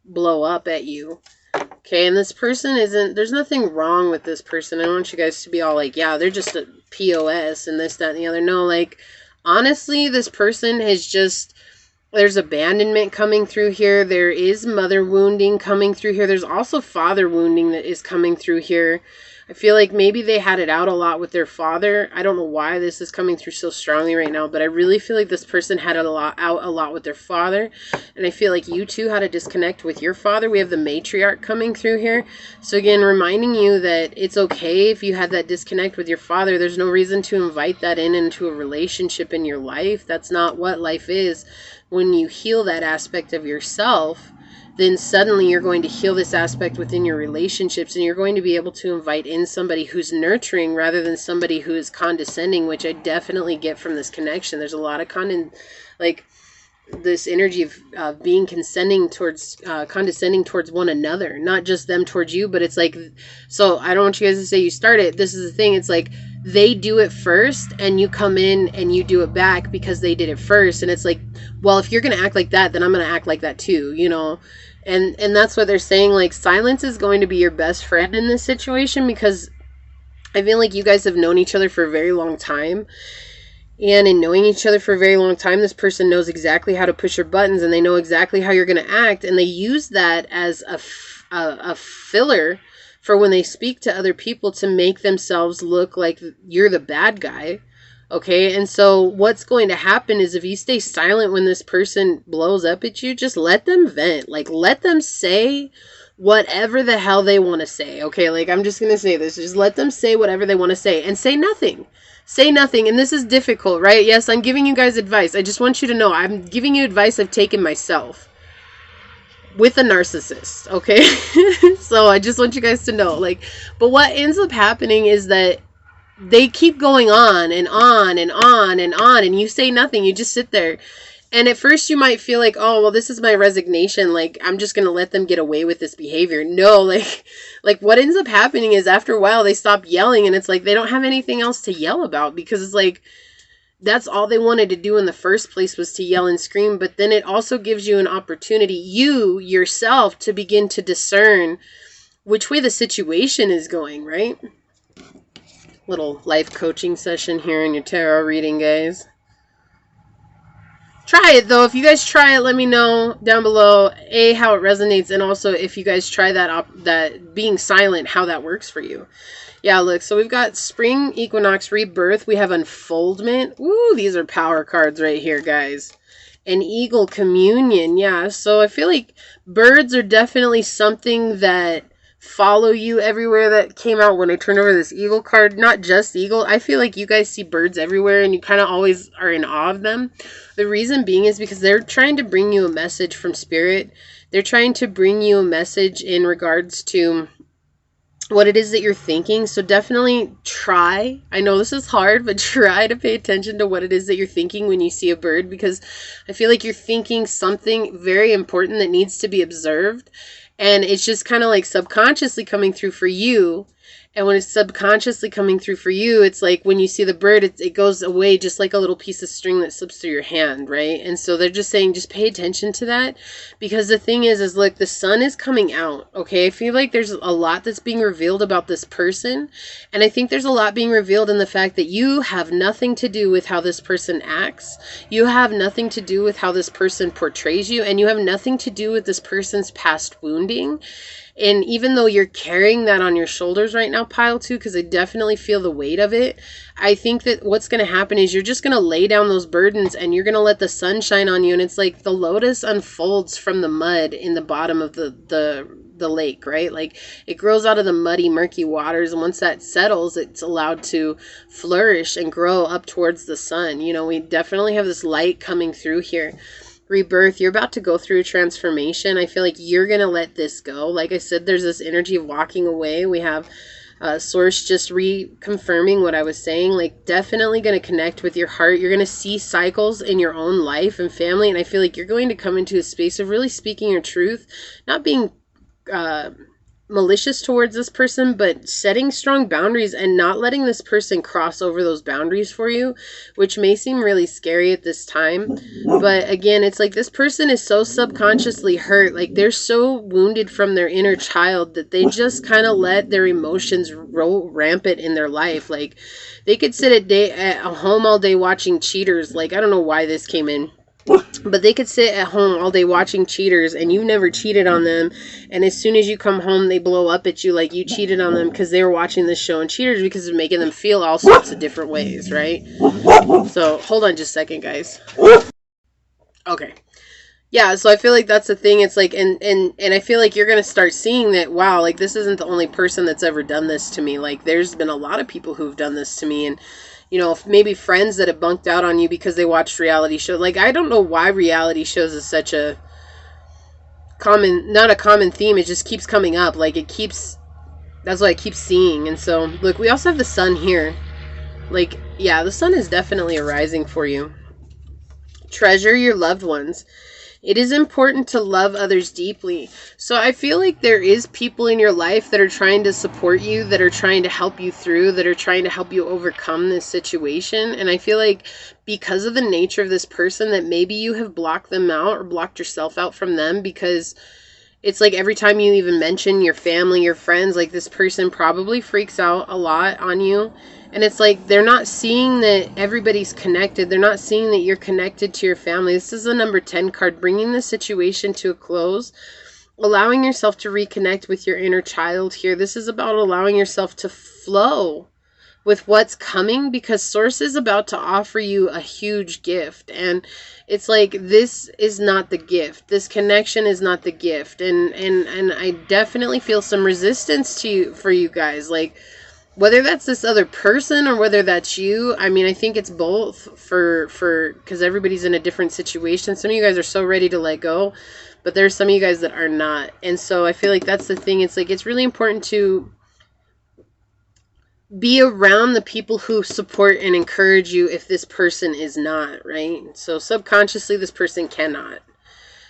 blow up at you. Okay, and this person there's nothing wrong with this person. I don't want you guys to be all like, yeah, they're just a POS and this, that, and the other. No, like, honestly, this person has just, there's abandonment coming through here. There is mother wounding coming through here. There's also father wounding that is coming through here. I feel like maybe they had it out a lot with their father. I don't know why this is coming through so strongly right now, but I really feel like this person had it out a lot with their father. And I feel like you two had a disconnect with your father. We have the matriarch coming through here. So again, reminding you that it's okay if you had that disconnect with your father. There's no reason to invite that into a relationship in your life. That's not what life is. When you heal that aspect of yourself, then suddenly you're going to heal this aspect within your relationships, and you're going to be able to invite in somebody who's nurturing rather than somebody who is condescending, which I definitely get from this connection. There's a lot of this energy of being condescending towards one another, not just them towards you, but it's like, so I don't want you guys to say you start it. This is the thing. It's like they do it first and you come in and you do it back because they did it first. And it's like, well, if you're going to act like that, then I'm going to act like that too, you know? And that's what they're saying. Like, silence is going to be your best friend in this situation, because I feel like you guys have known each other for a very long time. And in knowing each other for a very long time, this person knows exactly how to push your buttons, and they know exactly how you're going to act. And they use that as a filler for when they speak to other people to make themselves look like you're the bad guy. Okay, and so what's going to happen is if you stay silent when this person blows up at you, just let them vent. Like, let them say whatever the hell they want to say. Okay, like, I'm just going to say this. Just let them say whatever they want to say, and say nothing. Say nothing. And this is difficult, right? Yes, I'm giving you guys advice. I just want you to know I'm giving you advice I've taken myself with a narcissist, okay? So I just want you guys to know, like, but what ends up happening is that they keep going on and on and on and on, and you say nothing. You just sit there. And at first you might feel like, oh, well, this is my resignation. Like, I'm just going to let them get away with this behavior. No, like what ends up happening is after a while they stop yelling, and it's like they don't have anything else to yell about, because it's like that's all they wanted to do in the first place was to yell and scream. But then it also gives you an opportunity, you yourself, to begin to discern which way the situation is going, right? Little life coaching session here in your tarot reading, guys. Try it, though. If you guys try it, let me know down below, how it resonates, and also if you guys try that being silent, how that works for you. Yeah, look, so we've got Spring Equinox Rebirth. We have Unfoldment. Woo, these are power cards right here, guys. And Eagle Communion. Yeah, so I feel like birds are definitely something that follow you everywhere. That came out when I turned over this eagle card. Not just eagle. I feel like you guys see birds everywhere and you kind of always are in awe of them. The reason being is because they're trying to bring you a message from spirit. They're trying to bring you a message in regards to what it is that you're thinking. So definitely try. I know this is hard, but try to pay attention to what it is that you're thinking when you see a bird, because I feel like you're thinking something very important that needs to be observed. And it's just kind of like subconsciously coming through for you. And when it's subconsciously coming through for you, it's like when you see the bird, it goes away just like a little piece of string that slips through your hand, right? And so they're just saying, just pay attention to that. Because the thing is look, the sun is coming out, okay? I feel like there's a lot that's being revealed about this person. And I think there's a lot being revealed in the fact that you have nothing to do with how this person acts. You have nothing to do with how this person portrays you. And you have nothing to do with this person's past wounding. And even though you're carrying that on your shoulders right now, pile two, because I definitely feel the weight of it, I think that what's going to happen is you're just going to lay down those burdens and you're going to let the sun shine on you. And it's like the lotus unfolds from the mud in the bottom of the lake, right? Like it grows out of the muddy, murky waters. And once that settles, it's allowed to flourish and grow up towards the sun. You know, we definitely have this light coming through here. Rebirth, you're about to go through a transformation. I feel like you're going to let this go. Like I said, there's this energy of walking away. We have Source just reconfirming what I was saying. Like definitely going to connect with your heart. You're going to see cycles in your own life and family. And I feel like you're going to come into a space of really speaking your truth, not being malicious towards this person, but setting strong boundaries and not letting this person cross over those boundaries for you, which may seem really scary at this time. But again, it's like this person is so subconsciously hurt. Like they're so wounded from their inner child that they just kind of let their emotions roll rampant in their life. Like they could sit at home all day watching Cheaters. Like I don't know why this came in, but they could sit at home all day watching Cheaters and you've never cheated on them. And as soon as you come home, they blow up at you like you cheated on them because they were watching this show on Cheaters because it's making them feel all sorts of different ways, right? So hold on just a second, guys. Okay. Yeah, so I feel like that's the thing. It's like, and I feel like you're going to start seeing that, wow, like this isn't the only person that's ever done this to me. Like there's been a lot of people who've done this to me. And you know, maybe friends that have bunked out on you because they watched reality shows. Like, I don't know why reality shows is such a common, not a common theme. It just keeps coming up. Like, it keeps, that's what I keep seeing. And so, look, we also have the sun here. Like, yeah, the sun is definitely arising for you. Treasure your loved ones. It is important to love others deeply. So I feel like there is people in your life that are trying to support you, that are trying to help you through, that are trying to help you overcome this situation. And I feel like because of the nature of this person that maybe you have blocked them out or blocked yourself out from them, because it's like every time you even mention your family, your friends, like this person probably freaks out a lot on you. And it's like they're not seeing that everybody's connected. They're not seeing that you're connected to your family. This is the number 10 card, bringing the situation to a close, allowing yourself to reconnect with your inner child here. This is about allowing yourself to flow with what's coming, because Source is about to offer you a huge gift. And it's like, this is not the gift. This connection is not the gift. And I definitely feel some resistance for you guys. Like, whether that's this other person or whether that's you, I mean, I think it's both because everybody's in a different situation. Some of you guys are so ready to let go, but there's some of you guys that are not. And so I feel like that's the thing. It's like, it's really important to be around the people who support and encourage you if this person is not, right? So subconsciously, this person cannot.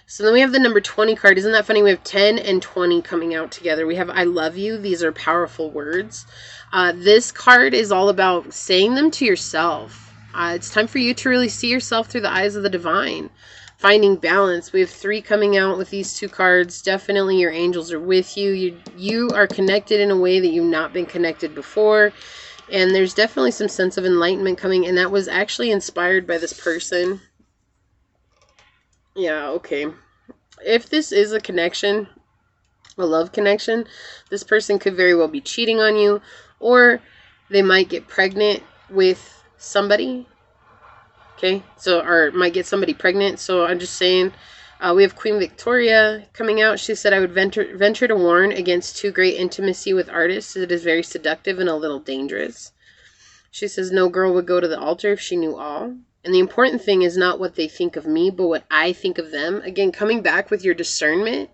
So then we have the number 20 card. Isn't that funny? We have 10 and 20 coming out together. We have I love you. These are powerful words. This card is all about saying them to yourself. It's time for you to really see yourself through the eyes of the divine. Finding balance. We have 3 coming out with these 2 cards. Definitely your angels are with you. You are connected in a way that you've not been connected before. And there's definitely some sense of enlightenment coming. And that was actually inspired by this person. Yeah, okay. If this is a connection, a love connection, this person could very well be cheating on you, or they might get pregnant with somebody. Okay, so, or might get somebody pregnant. So I'm just saying, we have Queen Victoria coming out. She said, I would venture to warn against too great intimacy with artists. It is very seductive and a little dangerous. She says, no girl would go to the altar if she knew all. And the important thing is not what they think of me, but what I think of them. Again, coming back with your discernment.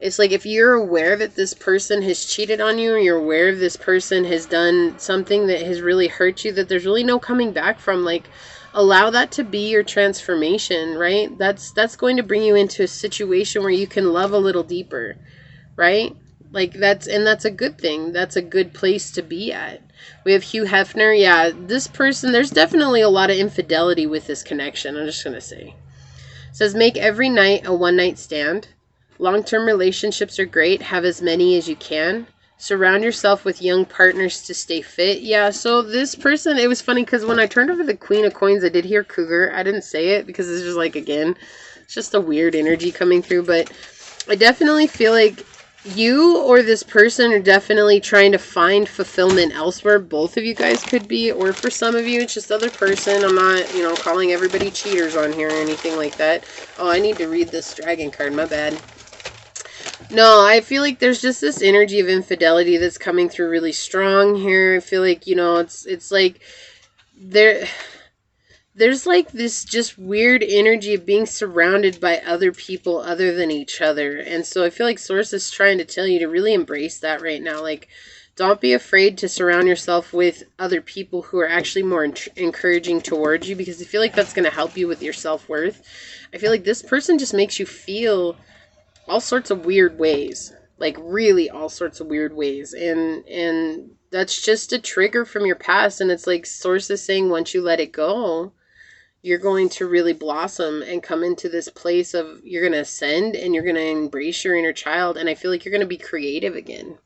It's like if you're aware that this person has cheated on you, or you're aware of this person has done something that has really hurt you, that there's really no coming back from, like, allow that to be your transformation, right? That's going to bring you into a situation where you can love a little deeper, right? Like that's a good thing. That's a good place to be at. We have Hugh Hefner. Yeah, this person, there's definitely a lot of infidelity with this connection. I'm just going to say. It says, make every night a one-night stand. Long-term relationships are great. Have as many as you can. Surround yourself with young partners to stay fit. Yeah, so this person, it was funny because when I turned over the Queen of Coins, I did hear Cougar. I didn't say it because it's just like, again, it's just a weird energy coming through. But I definitely feel like you or this person are definitely trying to find fulfillment elsewhere. Both of you guys could be, or for some of you, it's just other person. I'm not, calling everybody cheaters on here or anything like that. Oh, I need to read this dragon card. My bad. No, I feel like there's just this energy of infidelity that's coming through really strong here. I feel like, it's like there's like this just weird energy of being surrounded by other people other than each other. And so I feel like Source is trying to tell you to really embrace that right now. Like, don't be afraid to surround yourself with other people who are actually more encouraging towards you, because I feel like that's going to help you with your self-worth. I feel like this person just makes you feel all sorts of weird ways, like really all sorts of weird ways. And that's just a trigger from your past. And it's like Source is saying, once you let it go, you're going to really blossom and come into this place of, you're going to ascend and you're going to embrace your inner child. And I feel like you're going to be creative again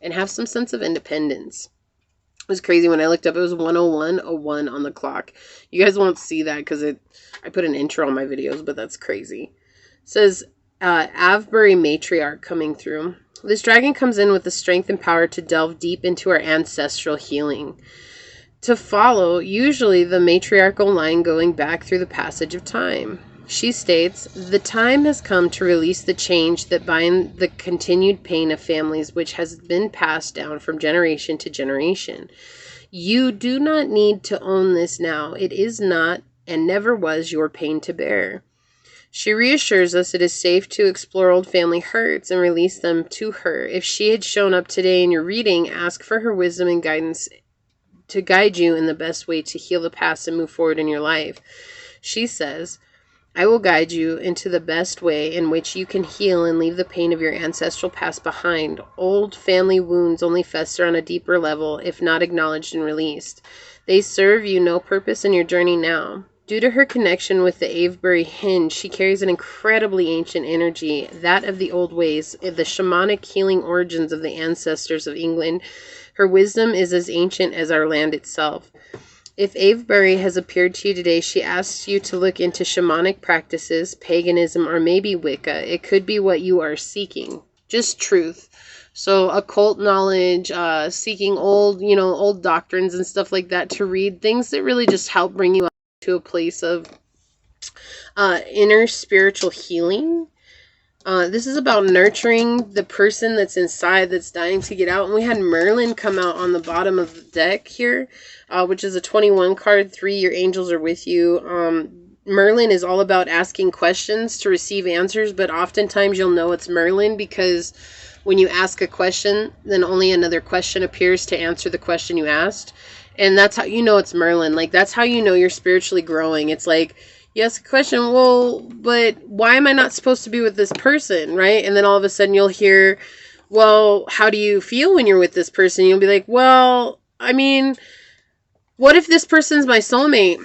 and have some sense of independence. It was crazy when I looked up, it was 101:01 on the clock. You guys won't see that because I put an intro on my videos, but that's crazy. It says, Avebury Matriarch coming through. This dragon comes in with the strength and power to delve deep into our ancestral healing. To follow, usually the matriarchal line going back through the passage of time. She states, the time has come to release the change that bind the continued pain of families which has been passed down from generation to generation. You do not need to own this now. It is not and never was your pain to bear. She reassures us it is safe to explore old family hurts and release them to her. If she had shown up today in your reading, ask for her wisdom and guidance to guide you in the best way to heal the past and move forward in your life. She says, I will guide you into the best way in which you can heal and leave the pain of your ancestral past behind. Old family wounds only fester on a deeper level if not acknowledged and released. They serve you no purpose in your journey now. Due to her connection with the Avebury hinge, she carries an incredibly ancient energy, that of the old ways, the shamanic healing origins of the ancestors of England. Her wisdom is as ancient as our land itself. If Avebury has appeared to you today, she asks you to look into shamanic practices, paganism, or maybe Wicca. It could be what you are seeking. Just truth. So occult knowledge, seeking old doctrines and stuff like that to read, things that really just help bring you to a place of inner spiritual healing. This is about nurturing the person that's inside that's dying to get out. And we had Merlin come out on the bottom of the deck here, which is a 21 card. 3, your angels are with you. Merlin is all about asking questions to receive answers, but oftentimes you'll know it's Merlin because when you ask a question, then only another question appears to answer the question you asked. And that's how you know it's Merlin. Like, that's how you know you're spiritually growing. It's like, you ask a question, well, but why am I not supposed to be with this person, right? And then all of a sudden you'll hear, well, how do you feel when you're with this person? You'll be like, well, I mean, what if this person's my soulmate?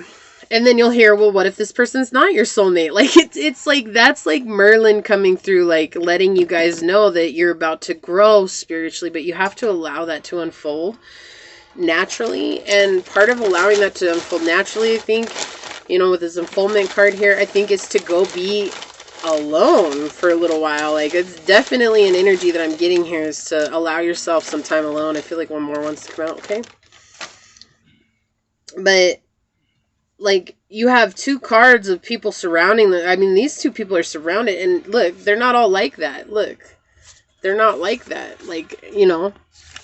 And then you'll hear, well, what if this person's not your soulmate? Like, it's like, that's like Merlin coming through, like letting you guys know that you're about to grow spiritually, but you have to allow that to unfold naturally. And part of allowing that to unfold naturally, I think, with this unfoldment card here, I think is to go be alone for a little while. Like, it's definitely an energy that I'm getting here, is to allow yourself some time alone. I feel like one more wants to come out, okay? But, like, you have 2 cards of people surrounding them. I mean, these 2 people are surrounded, and look, they're not all like that. Look, they're not like that. Like,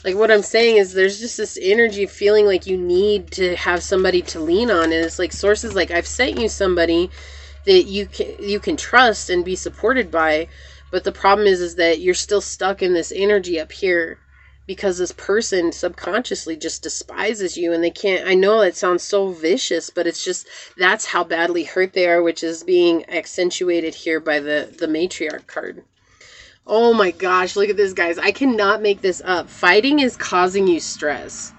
like what I'm saying is there's just this energy of feeling like you need to have somebody to lean on. And it's like Source is like, I've sent you somebody that you can trust and be supported by, But the problem is that you're still stuck in this energy up here because this person subconsciously just despises you, and they can't. I know it sounds so vicious, but it's just, that's how badly hurt they are, which is being accentuated here by the matriarch card. Oh my gosh, look at this, guys. I cannot make this up. Fighting is causing you stress.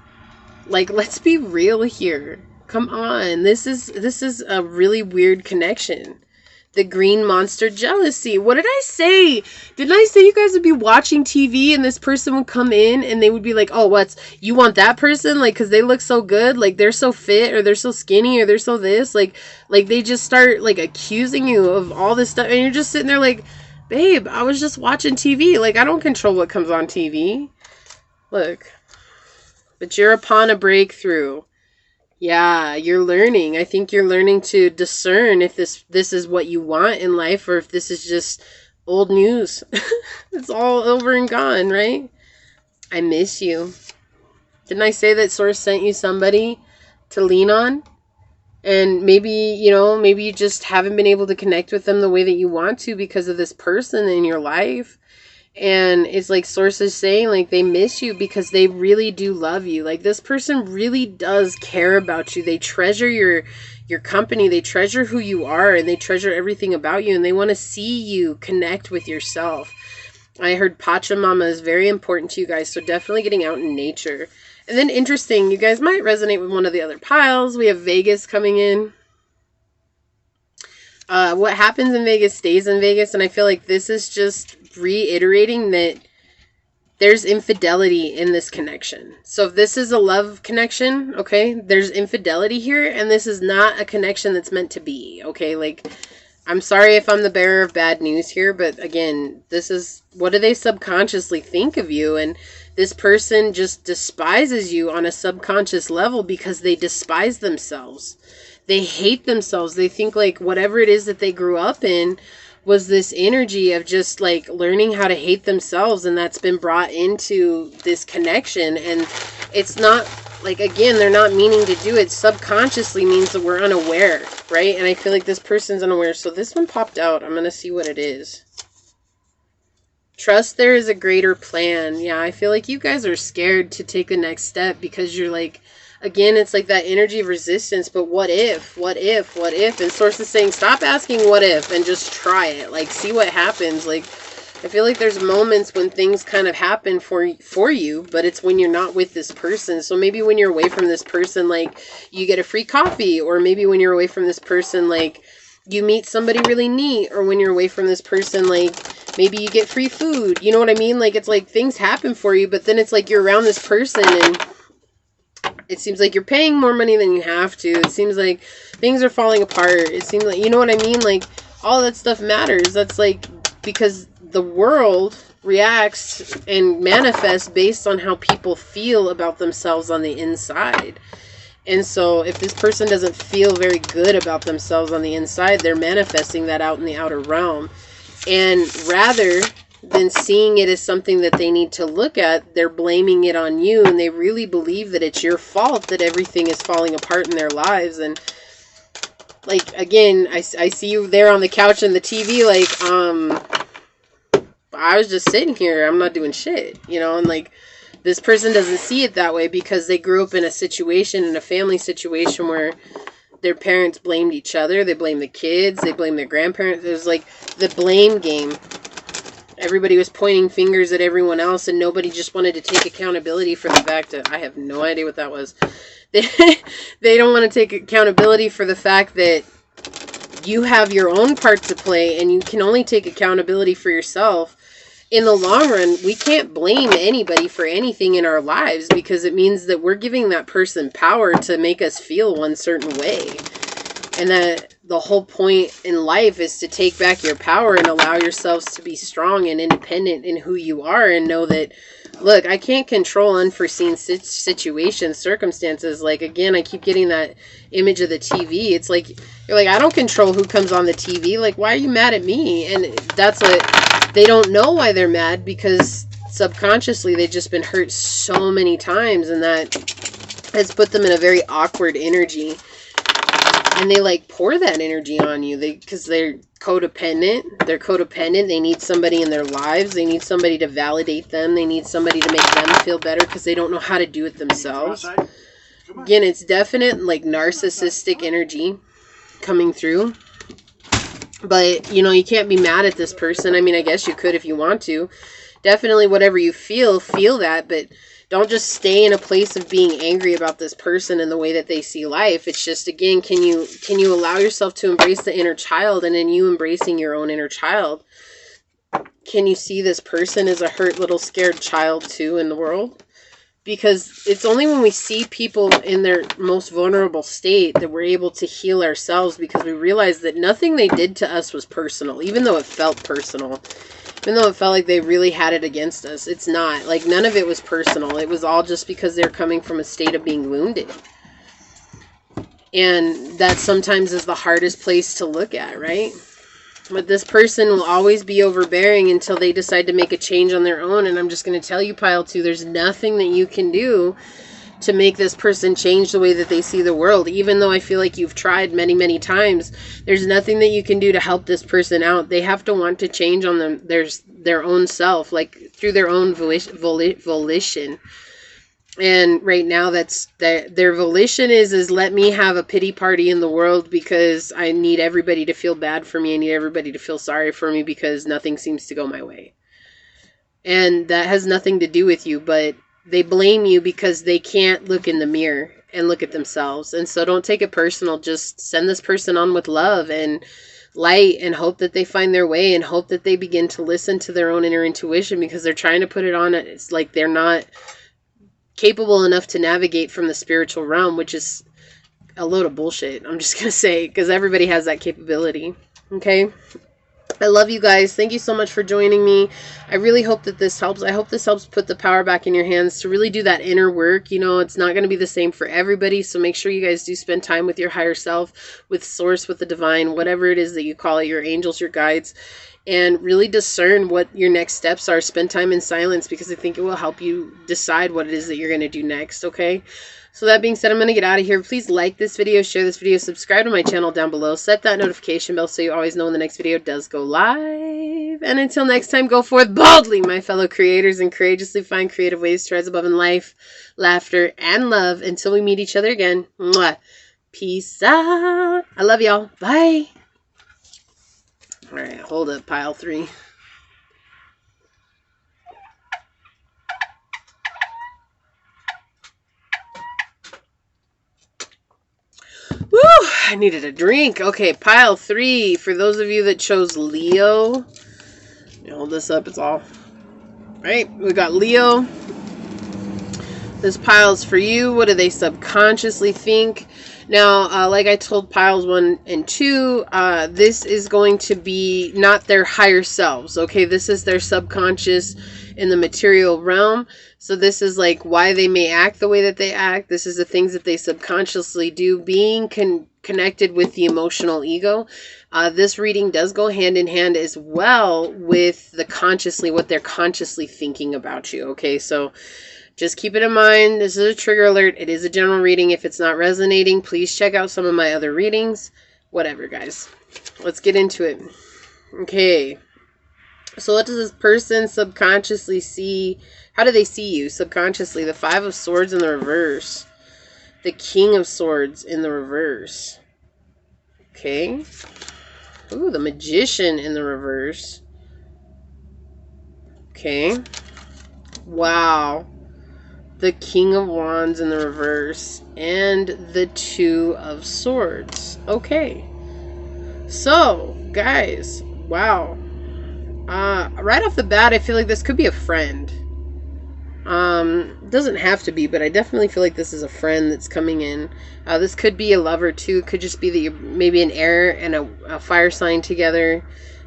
Like, let's be real here. Come on. This is a really weird connection. The green monster jealousy. What did I say? Didn't I say you guys would be watching TV and this person would come in and they would be like, oh, you want that person? Like, because they look so good. Like, they're so fit, or they're so skinny, or they're so this. Like they just start, like, accusing you of all this stuff. And you're just sitting there like, babe, I was just watching TV. Like, I don't control what comes on TV. Look. But you're upon a breakthrough. Yeah, you're learning. I think you're learning to discern if this is what you want in life, or if this is just old news. It's all over and gone, right? I miss you. Didn't I say that Source sent you somebody to lean on? And maybe you just haven't been able to connect with them the way that you want to because of this person in your life. And it's like Source is saying, like, they miss you because they really do love you. Like, this person really does care about you. They treasure your company. They treasure who you are, and they treasure everything about you. And they want to see you connect with yourself. I heard Pachamama is very important to you guys. So definitely getting out in nature. And then interesting, you guys might resonate with one of the other piles. We have Vegas coming in. What happens in Vegas stays in Vegas. And I feel like this is just reiterating that there's infidelity in this connection. So if this is a love connection, okay, there's infidelity here, and this is not a connection that's meant to be, okay? Like, I'm sorry if I'm the bearer of bad news here, but again, this is, what do they subconsciously think of you? And this person just despises you on a subconscious level because they despise themselves. They hate themselves. They think, like, whatever it is that they grew up in was this energy of just, like, learning how to hate themselves, and that's been brought into this connection. And it's not, like, again, they're not meaning to do it. Subconsciously means that we're unaware, right? And I feel like this person's unaware. So this one popped out. I'm going to see what it is. Trust there is a greater plan. Yeah, I feel like you guys are scared to take the next step because you're like, again, it's like that energy of resistance, but what if? And Source is saying, stop asking what if and just try it. Like, see what happens. Like, I feel like there's moments when things kind of happen for you, but it's when you're not with this person. So maybe when you're away from this person, like, you get a free coffee, or maybe when you're away from this person, like, you meet somebody really neat, or when you're away from this person, like, maybe you get free food. You know what I mean? Like, it's like things happen for you, but then it's like you're around this person and it seems like you're paying more money than you have to. It seems like things are falling apart. It seems like, you know what I mean? Like, all that stuff matters. That's like, because the world reacts and manifests based on how people feel about themselves on the inside. And so if this person doesn't feel very good about themselves on the inside, they're manifesting that out in the outer realm. And rather than seeing it as something that they need to look at, they're blaming it on you, and they really believe that it's your fault that everything is falling apart in their lives. And like, again, I see you there on the couch and the TV, like, I was just sitting here, I'm not doing shit, you know. And like, this person doesn't see it that way because they grew up in a situation, in a family situation where their parents blamed each other, they blamed the kids, they blamed their grandparents. It was like the blame game. Everybody was pointing fingers at everyone else, and nobody just wanted to take accountability for the fact that, I have no idea what that was. They don't want to take accountability for the fact that you have your own part to play, and you can only take accountability for yourself. In the long run, we can't blame anybody for anything in our lives, because it means that we're giving that person power to make us feel one certain way. And that the whole point in life is to take back your power and allow yourselves to be strong and independent in who you are, and know that, look, I can't control unforeseen situations, circumstances. Like, again, I keep getting that image of the TV. It's like, you're like, I don't control who comes on the TV. Like, why are you mad at me? And that's what, they don't know why they're mad, because subconsciously they've just been hurt so many times, and that has put them in a very awkward energy. And they like pour that energy on you. Because they're codependent. They're codependent. They need somebody in their lives. They need somebody to validate them. They need somebody to make them feel better because they don't know how to do it themselves. Again, it's definite like narcissistic energy coming through. But, you know, you can't be mad at this person. I mean, I guess you could if you want to. Definitely whatever you feel that. But don't just stay in a place of being angry about this person and the way that they see life. It's just, again, can you allow yourself to embrace the inner child, and in you embracing your own inner child, can you see this person as a hurt little scared child too in the world? Because it's only when we see people in their most vulnerable state that we're able to heal ourselves, because we realize that nothing they did to us was personal, even though it felt personal. Even though it felt like they really had it against us. It's not. Like, none of it was personal. It was all just because they're coming from a state of being wounded. And that sometimes is the hardest place to look at, right? But this person will always be overbearing until they decide to make a change on their own. And I'm just going to tell you, Pile 2, there's nothing that you can do to make this person change the way that they see the world. Even though I feel like you've tried many, many times, there's nothing that you can do to help this person out. They have to want to change on their own self, like through their own volition. And right now, their volition is let me have a pity party in the world because I need everybody to feel bad for me. I need everybody to feel sorry for me because nothing seems to go my way. And that has nothing to do with you, but they blame you because they can't look in the mirror and look at themselves. And so don't take it personal. Just send this person on with love and light and hope that they find their way and hope that they begin to listen to their own inner intuition, because they're trying to put it on. It's like they're not capable enough to navigate from the spiritual realm, which is a load of bullshit. I'm just going to say, because everybody has that capability. Okay. I love you guys. Thank you so much for joining me. I really hope that this helps. I hope this helps put the power back in your hands to really do that inner work. You know, it's not going to be the same for everybody. So make sure you guys do spend time with your higher self, with source, with the divine, whatever it is that you call it, your angels, your guides, and really discern what your next steps are. Spend time in silence, because I think it will help you decide what it is that you're going to do next. Okay. So that being said, I'm going to get out of here. Please like this video, share this video, subscribe to my channel down below, set that notification bell so you always know when the next video does go live. And until next time, go forth boldly, my fellow creators, and courageously find creative ways to rise above in life, laughter, and love. Until we meet each other again. Mwah. Peace out. I love y'all. Bye. All right, hold up, Pile 3. Woo! I needed a drink. Okay, Pile 3. For those of you that chose Leo, let me hold this up. It's all right. We got Leo. This pile's for you. What do they subconsciously think? Now, like I told piles 1 and 2, this is going to be not their higher selves. Okay, this is their subconscious in the material realm. So this is like why they may act the way that they act. This is the things that they subconsciously do, being connected with the emotional ego. This reading does go hand in hand as well with the consciously, what they're consciously thinking about you. Okay, so just keep it in mind. This is a trigger alert. It is a general reading. If it's not resonating, please check out some of my other readings. Whatever, guys. Let's get into it. Okay. So what does this person subconsciously see? How do they see you subconsciously? The 5 of Swords in the reverse. The King of Swords in the reverse. Okay. Ooh, the Magician in the reverse. Okay. Wow. The King of Wands in the reverse. And the 2 of Swords. Okay. So, guys. Wow. Right off the bat, I feel like this could be a friend. It doesn't have to be, but I definitely feel like this is a friend that's coming in. This could be a lover too. It could just be that you're maybe an air and a fire sign together.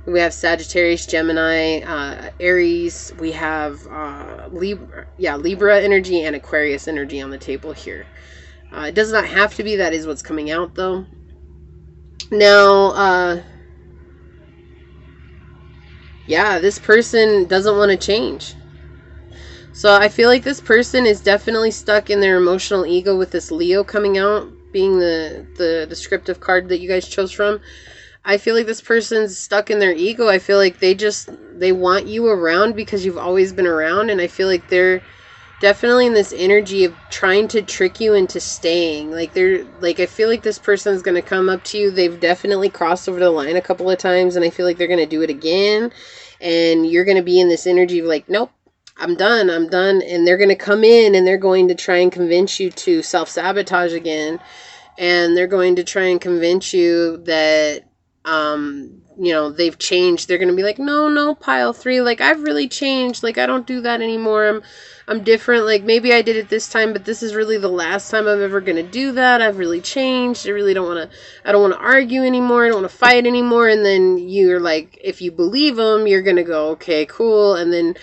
We have Sagittarius, Gemini, Aries. We have Libra energy and Aquarius energy on the table here. It does not have to be. That is what's coming out though. Now, yeah, this person doesn't want to change. So I feel like this person is definitely stuck in their emotional ego with this Leo coming out. being the descriptive card that you guys chose from. I feel like this person's stuck in their ego. I feel like they want you around because you've always been around, and I feel like they're definitely in this energy of trying to trick you into staying. Like I feel like this person's going to come up to you. They've definitely crossed over the line a couple of times, and I feel like they're going to do it again, and you're going to be in this energy of like, nope, I'm done, and they're going to come in and they're going to try and convince you to self-sabotage again, and they're going to try and convince you that they've changed. They're going to be like, no, pile 3, like, I've really changed. Like, I don't do that anymore. I'm different. Like, maybe I did it this time, but this is really the last time I'm ever going to do that. I've really changed. I don't want to argue anymore. I don't want to fight anymore. And then you're like, if you believe them, you're going to go, okay, cool. And then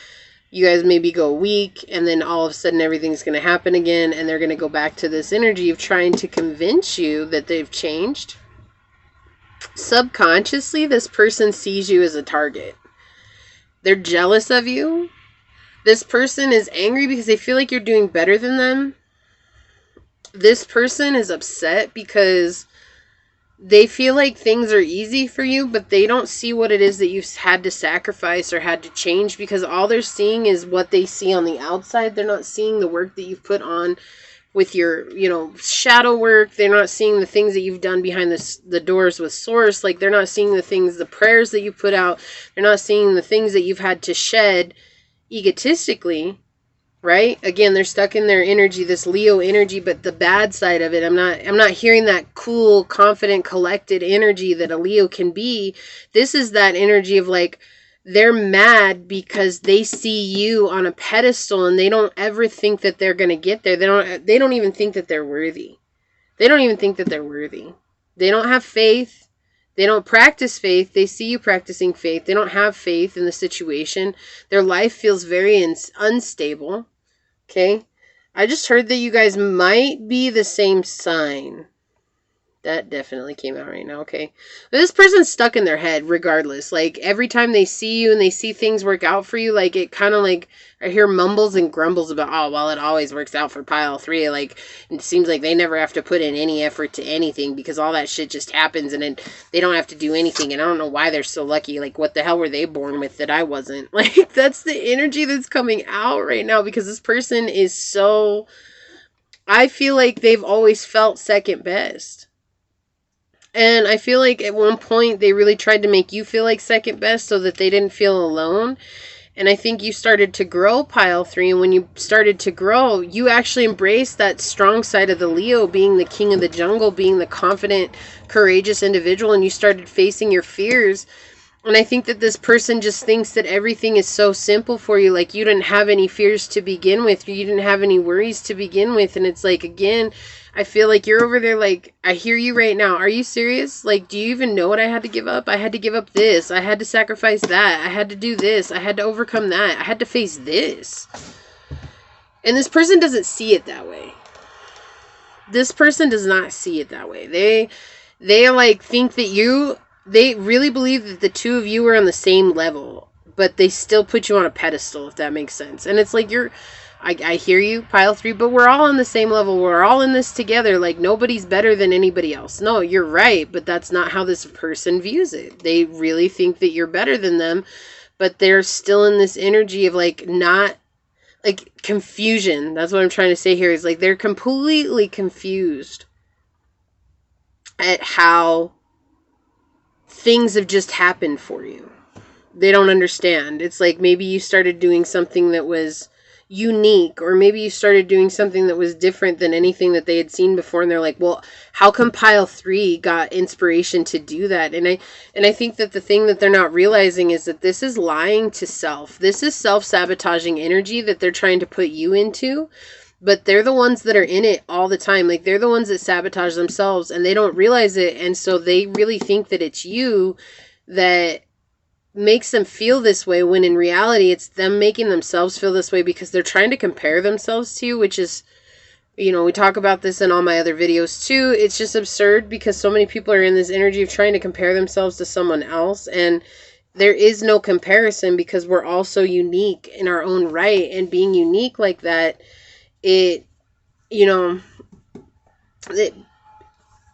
you guys maybe go weak, and then all of a sudden everything's going to happen again. And they're going to go back to this energy of trying to convince you that they've changed. Subconsciously, this person sees you as a target. They're jealous of you. This person is angry because they feel like you're doing better than them. This person is upset because they feel like things are easy for you, but they don't see what it is that you've had to sacrifice or had to change, because all they're seeing is what they see on the outside. They're not seeing the work that you've put on with your, shadow work. They're not seeing the things that you've done behind the doors with Source. Like, they're not seeing the prayers that you put out. They're not seeing the things that you've had to shed egotistically, right? Again, they're stuck in their energy, this Leo energy, but the bad side of it, I'm not hearing that cool, confident, collected energy that a Leo can be. This is that energy of like, they're mad because they see you on a pedestal and they don't ever think that they're going to get there. They don't even think that they're worthy. They don't even think that they're worthy. They don't have faith. They don't practice faith. They see you practicing faith. They don't have faith in the situation. Their life feels very unstable. Okay? I just heard that you guys might be the same sign. That definitely came out right now. Okay. But this person's stuck in their head regardless. Like, every time they see you and they see things work out for you, like, it kind of like, I hear mumbles and grumbles about, oh, well, it always works out for pile 3. Like, it seems like they never have to put in any effort to anything because all that shit just happens and they don't have to do anything. And I don't know why they're so lucky. Like, what the hell were they born with that I wasn't? Like, that's the energy that's coming out right now, because this person is so, I feel like they've always felt second best. And I feel like at one point they really tried to make you feel like second best so that they didn't feel alone. And I think you started to grow, pile 3. And when you started to grow, you actually embraced that strong side of the Leo, being the king of the jungle, being the confident, courageous individual. And you started facing your fears. And I think that this person just thinks that everything is so simple for you. Like, you didn't have any fears to begin with. You didn't have any worries to begin with. And it's like, again, I feel like you're over there like, I hear you right now. Are you serious? Like, do you even know what I had to give up? I had to give up this. I had to sacrifice that. I had to do this. I had to overcome that. I had to face this. And this person doesn't see it that way. This person does not see it that way. They like think that they really believe that the two of you are on the same level, but they still put you on a pedestal, if that makes sense. And it's like, I hear you, pile 3, but we're all on the same level. We're all in this together. Like, nobody's better than anybody else. No, you're right, but that's not how this person views it. They really think that you're better than them, but they're still in this energy of like, not like confusion. That's what I'm trying to say here, is like, they're completely confused at how things have just happened for you. They don't understand. It's like, maybe you started doing something that was unique, or maybe you started doing something that was different than anything that they had seen before, and they're like, well, how come pile 3 got inspiration to do that? And I think that the thing that they're not realizing is that this is lying to self. This is self-sabotaging energy that they're trying to put you into, but they're the ones that are in it all the time. Like, they're the ones that sabotage themselves, and they don't realize it, and so they really think that it's you that makes them feel this way, when in reality it's them making themselves feel this way because they're trying to compare themselves to you, which is, we talk about this in all my other videos too. It's just absurd because so many people are in this energy of trying to compare themselves to someone else, and there is no comparison because we're all so unique in our own right. And being unique like that, it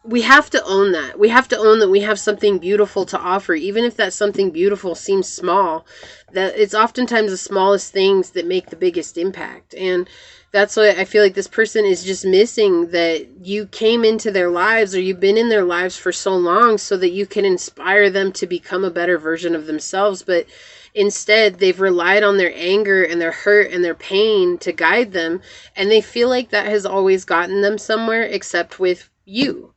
we have to own that. We have to own that we have something beautiful to offer, even if that something beautiful seems small. That it's oftentimes the smallest things that make the biggest impact. And that's what I feel like this person is just missing, that you came into their lives, or you've been in their lives for so long so that you can inspire them to become a better version of themselves. But instead, they've relied on their anger and their hurt and their pain to guide them. And they feel like that has always gotten them somewhere, except with you.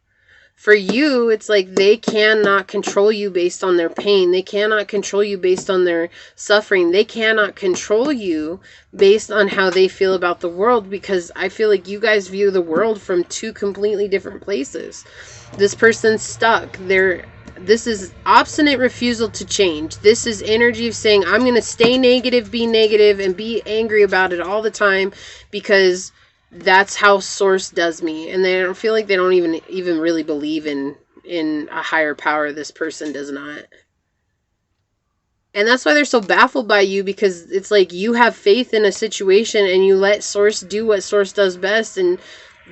For you, it's like they cannot control you based on their pain. They cannot control you based on their suffering. They cannot control you based on how they feel about the world, because I feel like you guys view the world from two completely different places. This person's stuck. This is obstinate refusal to change. This is energy of saying, I'm going to stay negative, and be angry about it all the time, because that's how source does me. And they don't feel like they don't even really believe in a higher power. This person does not. And that's why they're so baffled by you, because it's like you have faith in a situation and you let source do what source does best, and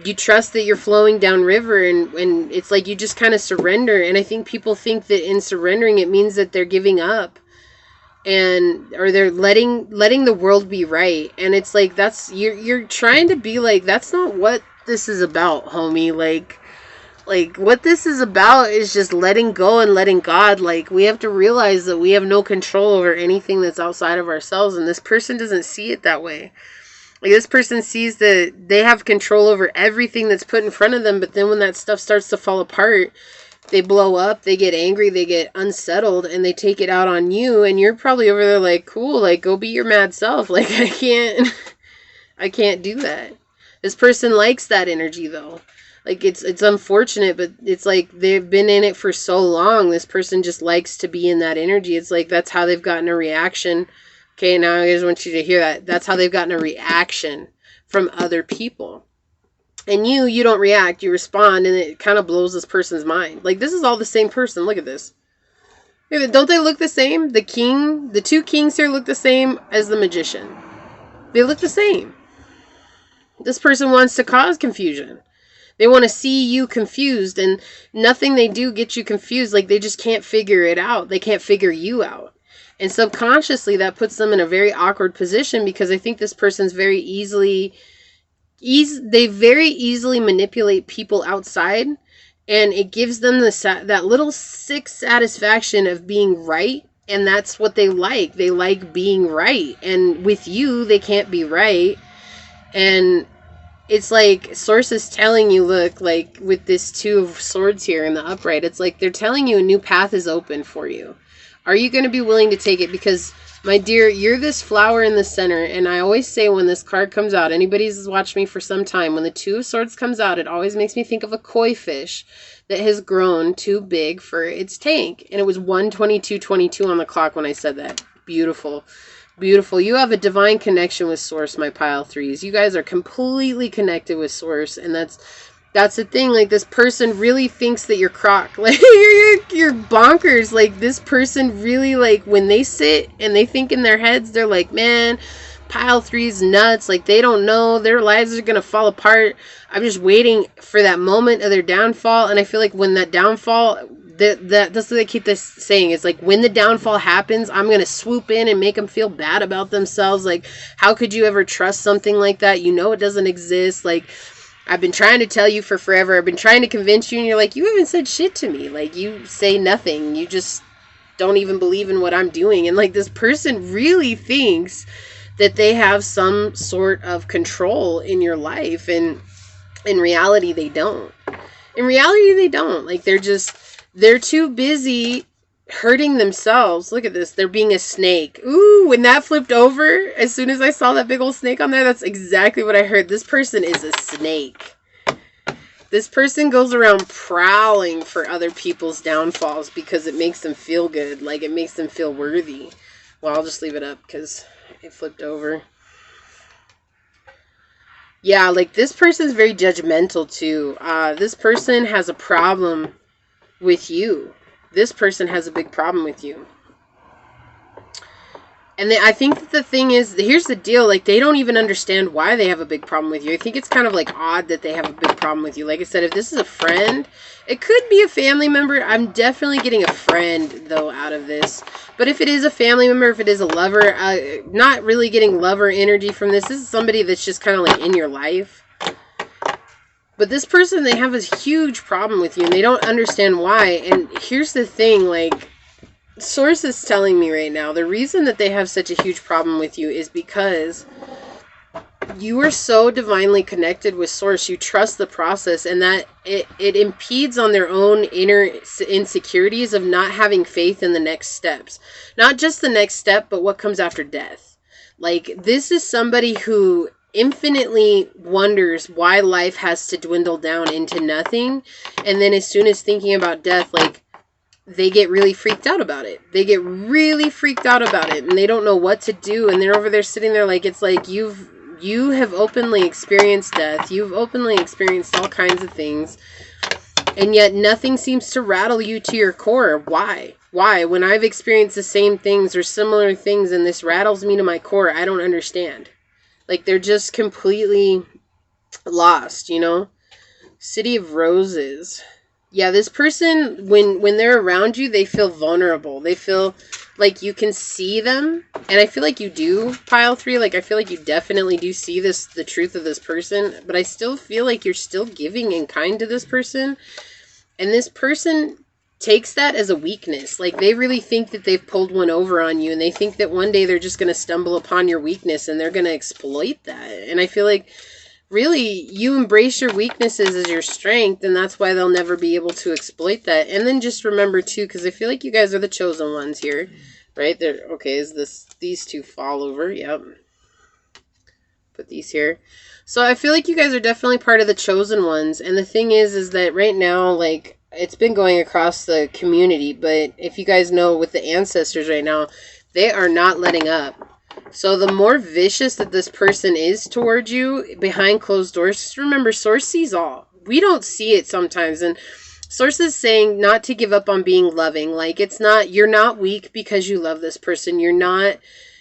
you trust that you're flowing downriver, and it's like you just kind of surrender. And I think people think that in surrendering it means that they're giving up, or they're letting the world be right. And it's like, that's you're trying to be like, that's not what this is about, homie. Like what this is about is just letting go and letting God. Like, we have to realize that we have no control over anything that's outside of ourselves, and this person doesn't see it that way. Like, this person sees that they have control over everything that's put in front of them, but then when that stuff starts to fall apart, they blow up, they get angry, they get unsettled, and they take it out on you. And you're probably over there like, cool, like, go be your mad self. Like, I can't do that. This person likes that energy, though. Like, it's unfortunate, but it's like they've been in it for so long. This person just likes to be in that energy. It's like that's how they've gotten a reaction. Okay, now I just want you to hear that. That's how they've gotten a reaction from other people. And you don't react, you respond, and it kind of blows this person's mind. Like, this is all the same person. Look at this. Don't they look the same? The two kings here look the same as the magician. They look the same. This person wants to cause confusion. They want to see you confused, and nothing they do gets you confused. Like, they just can't figure it out. They can't figure you out. And subconsciously, that puts them in a very awkward position, because I think this person's very easily manipulate people outside, and it gives them that little sick satisfaction of being right. And that's what they like. They like being right. And with you, they can't be right. And it's like source is telling you, look, like with this Two of Swords here in the upright, it's like they're telling you a new path is open for you. Are you going to be willing to take it? Because, my dear, you're this flower in the center. And I always say, when this card comes out, anybody's watched me for some time, when the Two of Swords comes out, it always makes me think of a koi fish that has grown too big for its tank. And it was 1:22:22 on the clock when I said that. Beautiful. Beautiful. You have a divine connection with source, my pile threes. You guys are completely connected with source. And that's the thing. Like, this person really thinks that you're crock. Like, you're bonkers. Like, this person really, like, when they sit and they think in their heads, they're like, man, pile three's nuts. Like, they don't know. Their lives are going to fall apart. I'm just waiting for that moment of their downfall. And I feel like when that downfall, that's what they keep this saying. It's like, when the downfall happens, I'm going to swoop in and make them feel bad about themselves. Like, how could you ever trust something like that? You know it doesn't exist. Like, I've been trying to tell you for forever. I've been trying to convince you, and you're like, you haven't said shit to me. Like, you say nothing. You just don't even believe in what I'm doing. And, like, this person really thinks that they have some sort of control in your life. And in reality, they don't. In reality, they don't. Like, they're too busy hurting themselves. Look at this. They're being a snake. Ooh, when that flipped over, as soon as I saw that big old snake on there, that's exactly what I heard. This person is a snake. This person goes around prowling for other people's downfalls because it makes them feel good. Like, it makes them feel worthy. Well, I'll just leave it up because it flipped over. Yeah, like, this person's very judgmental too. This person has a problem with you. This person has a big problem with you. And I think that the thing is, here's the deal, like, they don't even understand why they have a big problem with you. I think it's kind of, like, odd that they have a big problem with you. Like I said, if this is a friend, it could be a family member. I'm definitely getting a friend, though, out of this. But if it is a family member, if it is a lover, not really getting lover energy from this. This is somebody that's just kind of, like, in your life. But this person, they have a huge problem with you, and they don't understand why. And here's the thing, like, Source is telling me right now, the reason that they have such a huge problem with you is because you are so divinely connected with Source. You trust the process, and that it impedes on their own inner insecurities of not having faith in the next steps. Not just the next step, but what comes after death. Like, this is somebody who infinitely wonders why life has to dwindle down into nothing. And then as soon as thinking about death, like, they get really freaked out about it. They get really freaked out about it, and they don't know what to do. And they're over there sitting there like, it's like you have openly experienced death. You've openly experienced all kinds of things, and yet nothing seems to rattle you to your core. Why? Why? When I've experienced the same things or similar things and this rattles me to my core, I don't understand. Like, they're just completely lost, you know? City of Roses. Yeah, this person, when they're around you, they feel vulnerable. They feel like you can see them. And I feel like you do, pile 3. Like, I feel like you definitely do see the truth of this person. But I still feel like you're still giving and kind to this person. And this person takes that as a weakness. Like, they really think that they've pulled one over on you. And they think that one day they're just going to stumble upon your weakness and they're going to exploit that. And I feel like, really, you embrace your weaknesses as your strength, and that's why they'll never be able to exploit that. And then just remember, too, because I feel like you guys are the chosen ones here, right? Okay, these two fall over? Yep. Put these here. So I feel like you guys are definitely part of the chosen ones. And the thing is that right now, like, it's been going across the community, but if you guys know with the ancestors right now, they are not letting up. So the more vicious that this person is towards you behind closed doors, just remember, Source sees all. We don't see it sometimes. And Source is saying not to give up on being loving. Like, you're not weak because you love this person. You're not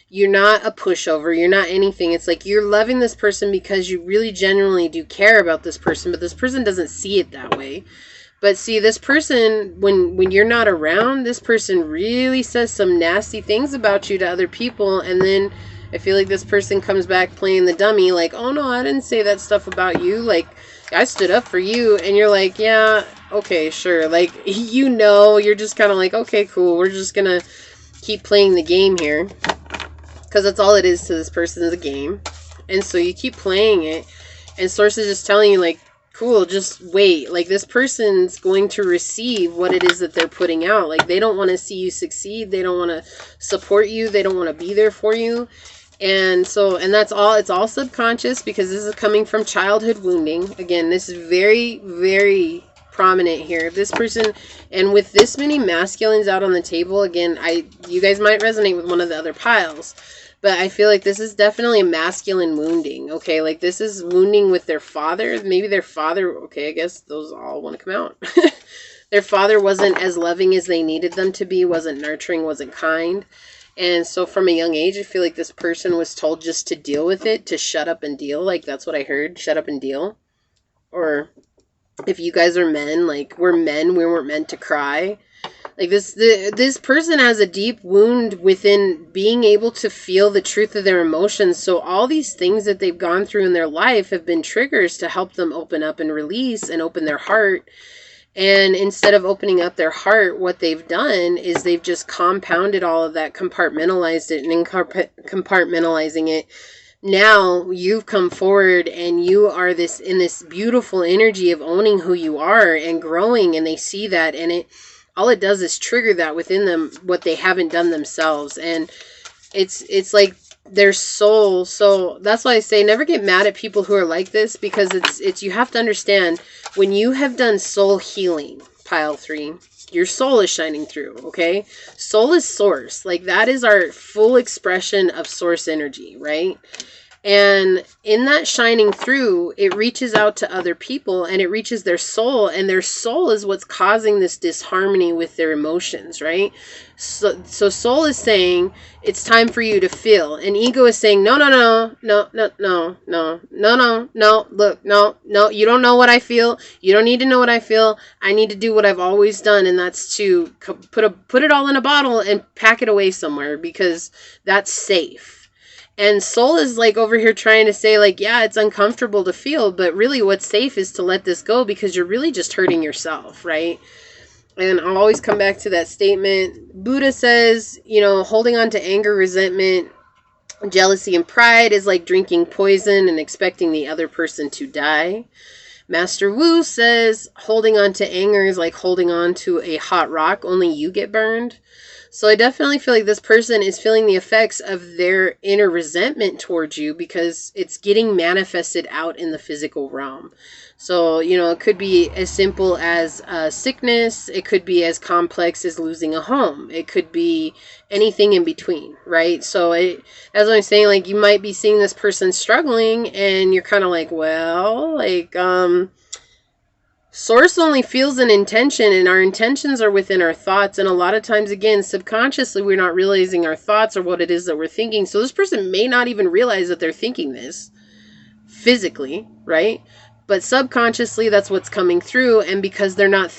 a pushover. You're not anything. It's like you're loving this person because you really genuinely do care about this person, but this person doesn't see it that way. But see, this person, when you're not around, this person really says some nasty things about you to other people. And then I feel like this person comes back playing the dummy, like, oh no, I didn't say that stuff about you. Like, I stood up for you. And you're like, yeah, okay, sure. Like, you're just kind of like, okay, cool. We're just going to keep playing the game here. Because that's all it is to this person, is a game. And so you keep playing it. And Source is just telling you, like, cool, just wait. Like, this person's going to receive what it is that they're putting out. Like, they don't want to see you succeed. They don't want to support you. They don't want to be there for you. And so, and that's all, it's all subconscious, because this is coming from childhood wounding. Again, this is very, very prominent here. This person, and with this many masculines out on the table, again, you guys might resonate with one of the other piles. But I feel like this is definitely a masculine wounding, okay? Like, this is wounding with their father. Maybe their father, okay, I guess those all want to come out. Their father wasn't as loving as they needed them to be, wasn't nurturing, wasn't kind. And so from a young age, I feel like this person was told just to deal with it, to shut up and deal. Like, that's what I heard, shut up and deal. Or if you guys are men, like, we're men, we weren't meant to cry. Like, this person has a deep wound within being able to feel the truth of their emotions. So all these things that they've gone through in their life have been triggers to help them open up and release and open their heart. And instead of opening up their heart, what they've done is they've just compounded all of that, compartmentalized it, and in compartmentalizing it, now you've come forward and you are in this beautiful energy of owning who you are and growing, and they see that, and all it does is trigger that within them, what they haven't done themselves. And it's like their soul. So that's why I say never get mad at people who are like this, because it's you have to understand, when you have done soul healing, pile 3, your soul is shining through, okay? Soul is Source. Like, that is our full expression of Source energy, right? And in that shining through, it reaches out to other people and it reaches their soul. And their soul is what's causing this disharmony with their emotions, right? So soul is saying, it's time for you to feel. And ego is saying, no, no, no, no, no, no, no, no, no, no, look, no, no, you don't know what I feel. You don't need to know what I feel. I need to do what I've always done. And that's to put it all in a bottle and pack it away somewhere because that's safe. And soul is like over here trying to say like, yeah, it's uncomfortable to feel, but really what's safe is to let this go because you're really just hurting yourself, right? And I'll always come back to that statement. Buddha says, holding on to anger, resentment, jealousy, and pride is like drinking poison and expecting the other person to die. Master Wu says holding on to anger is like holding on to a hot rock, only you get burned. So I definitely feel like this person is feeling the effects of their inner resentment towards you because it's getting manifested out in the physical realm. So, it could be as simple as sickness. It could be as complex as losing a home. It could be anything in between, right? So as I'm saying, like, you might be seeing this person struggling and you're kind of like, well, like, Source only feels an intention, and our intentions are within our thoughts. And a lot of times, again, subconsciously, we're not realizing our thoughts or what it is that we're thinking. So this person may not even realize that they're thinking this physically, right? But subconsciously, that's what's coming through. And because they're not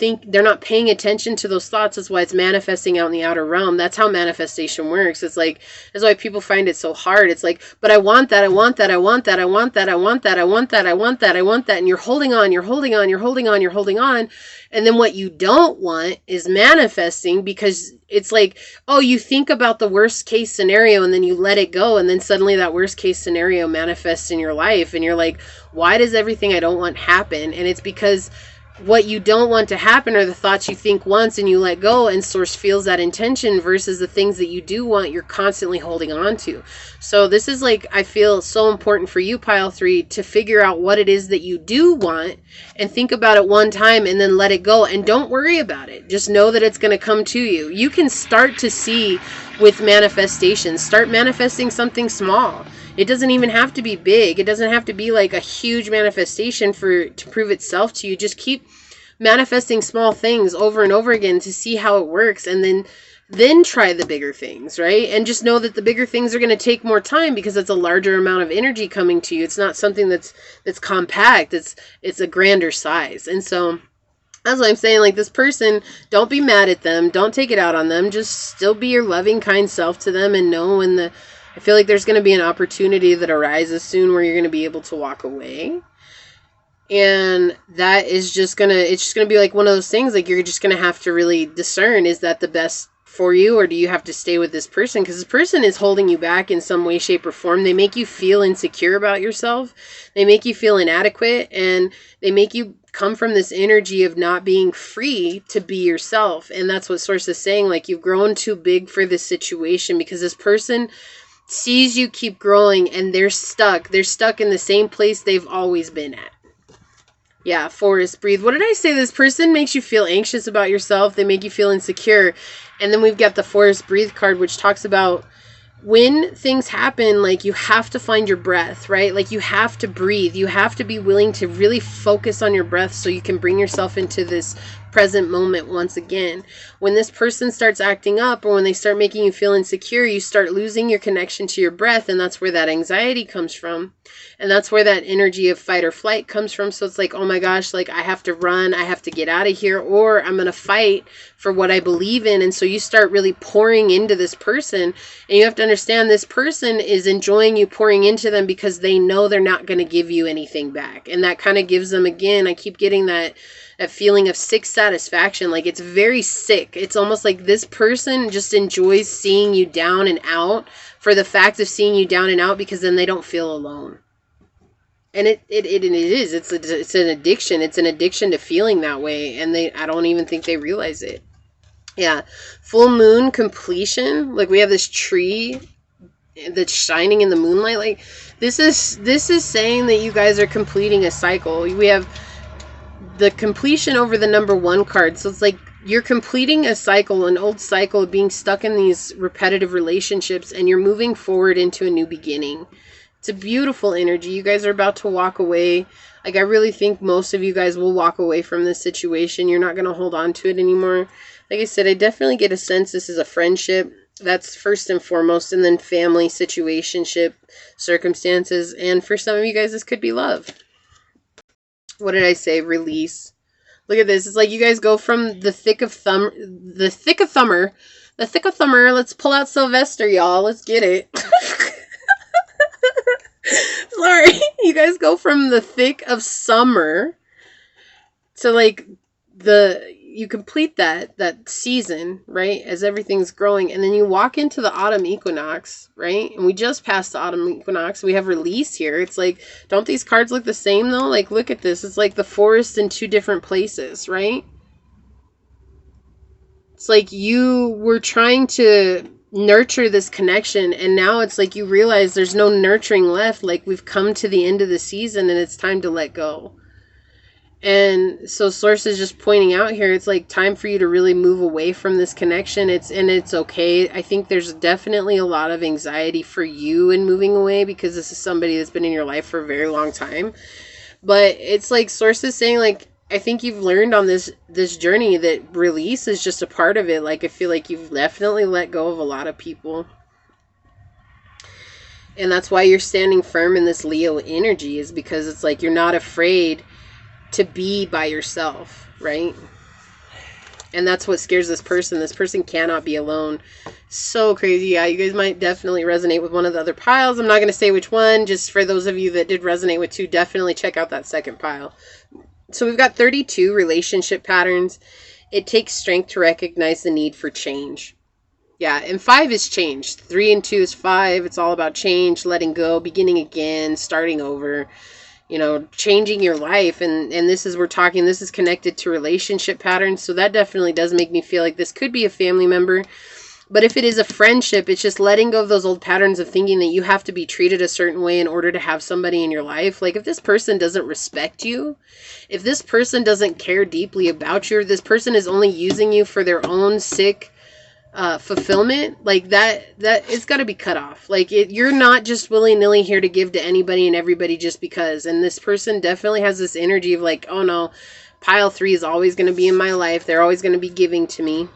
paying attention to those thoughts, that's why it's manifesting out in the outer realm. That's how manifestation works. It's like, that's why people find it so hard. It's like, but I want that, I want that, I want that, I want that, I want that, I want that, I want that, I want that. And you're holding on, you're holding on, you're holding on, you're holding on. And then what you don't want is manifesting because it's like, oh, you think about the worst case scenario and then you let it go. And then suddenly that worst case scenario manifests in your life. And you're like, why does everything I don't want happen? And it's because what you don't want to happen are the thoughts you think once and you let go, and source feels that intention, versus the things that you do want, you're constantly holding on to. So this is like, I feel so important for you, pile 3, to figure out what it is that you do want and think about it one time and then let it go and don't worry about it. Just know that it's going to come to you. You can start to see with manifestation, start manifesting something small. It doesn't even have to be big. It doesn't have to be like a huge manifestation to prove itself to you. Just keep manifesting small things over and over again to see how it works, and then try the bigger things, right? And just know that the bigger things are going to take more time because it's a larger amount of energy coming to you. It's not something that's compact. It's a grander size. And so that's what I'm saying. Like, this person, don't be mad at them. Don't take it out on them. Just still be your loving, kind self to them, and know when I feel like there's going to be an opportunity that arises soon where you're going to be able to walk away. And that is it's just going to be like one of those things, like you're just going to have to really discern, is that the best for you, or do you have to stay with this person? Because this person is holding you back in some way, shape, or form. They make you feel insecure about yourself. They make you feel inadequate, and they make you come from this energy of not being free to be yourself. And that's what Source is saying. Like, you've grown too big for this situation because this person sees you keep growing and they're stuck. They're stuck in the same place they've always been at. Yeah, Forest, breathe. What did I say? This person makes you feel anxious about yourself. They make you feel insecure. And then we've got the Forest Breathe card, which talks about when things happen, like, you have to find your breath, right? Like, you have to breathe. You have to be willing to really focus on your breath so you can bring yourself into this present moment once again. When this person starts acting up, or when they start making you feel insecure, you start losing your connection to your breath, and that's where that anxiety comes from. And that's where that energy of fight or flight comes from. So it's like, oh my gosh, like, I have to run, I have to get out of here, or I'm going to fight for what I believe in. And so you start really pouring into this person, and you have to understand this person is enjoying you pouring into them because they know they're not going to give you anything back. And that kind of gives them, again, I keep getting that feeling of sick satisfaction. Like, it's very sick. It's almost like this person just enjoys seeing you down and out for the fact of seeing you down and out, because then they don't feel alone. And it is. It's an addiction. It's an addiction to feeling that way. And I don't even think they realize it. Yeah. Full moon completion. Like, we have this tree that's shining in the moonlight. Like, this is saying that you guys are completing a cycle. We have the completion over the number 1 card. So it's like you're completing a cycle, an old cycle of being stuck in these repetitive relationships, and you're moving forward into a new beginning. It's a beautiful energy. You guys are about to walk away. Like, I really think most of you guys will walk away from this situation. You're not going to hold on to it anymore. Like I said, I definitely get a sense this is a friendship. That's first and foremost. And then family, situationship, circumstances. And for some of you guys, this could be love. What did I say? Release. Look at this. It's like you guys go from the thick of thumber. Let's pull out Sylvester, y'all. Let's get it. Sorry. You guys go from the thick of summer to like you complete that season, right? As everything's growing. And then you walk into the autumn equinox, right? And we just passed the autumn equinox. We have release here. It's like, don't these cards look the same though? Like, look at this. It's like the forest in two different places, right? It's like you were trying to nurture this connection, and now it's like you realize there's no nurturing left. Like, we've come to the end of the season and it's time to let go. And so Source is just pointing out here, it's like time for you to really move away from this connection. It's okay. I think there's definitely a lot of anxiety for you in moving away, because this is somebody that's been in your life for a very long time. But it's like Source is saying, like, I think you've learned on this journey that release is just a part of it. Like, I feel like you've definitely let go of a lot of people. And that's why you're standing firm in this Leo energy, is because it's like you're not afraid to be by yourself, right? And that's what scares this person. This person cannot be alone. So crazy. Yeah, you guys might definitely resonate with one of the other piles. I'm not going to say which one. Just for those of you that did resonate with two, definitely check out that second pile. So we've got 32 relationship patterns. It takes strength to recognize the need for change. Yeah, and 5 is change. 3 and 2 is 5. It's all about change, letting go, beginning again, starting over. You know, changing your life. And this is, this is connected to relationship patterns. So that definitely does make me feel like this could be a family member. But if it is a friendship, it's just letting go of those old patterns of thinking that you have to be treated a certain way in order to have somebody in your life. Like, if this person doesn't respect you, if this person doesn't care deeply about you, or this person is only using you for their own sick fulfillment, like that it's got to be cut off. Like, you're not just willy-nilly here to give to anybody and everybody just because. And this person definitely has this energy of like, oh no, pile 3 is always going to be in my life. They're always going to be giving to me.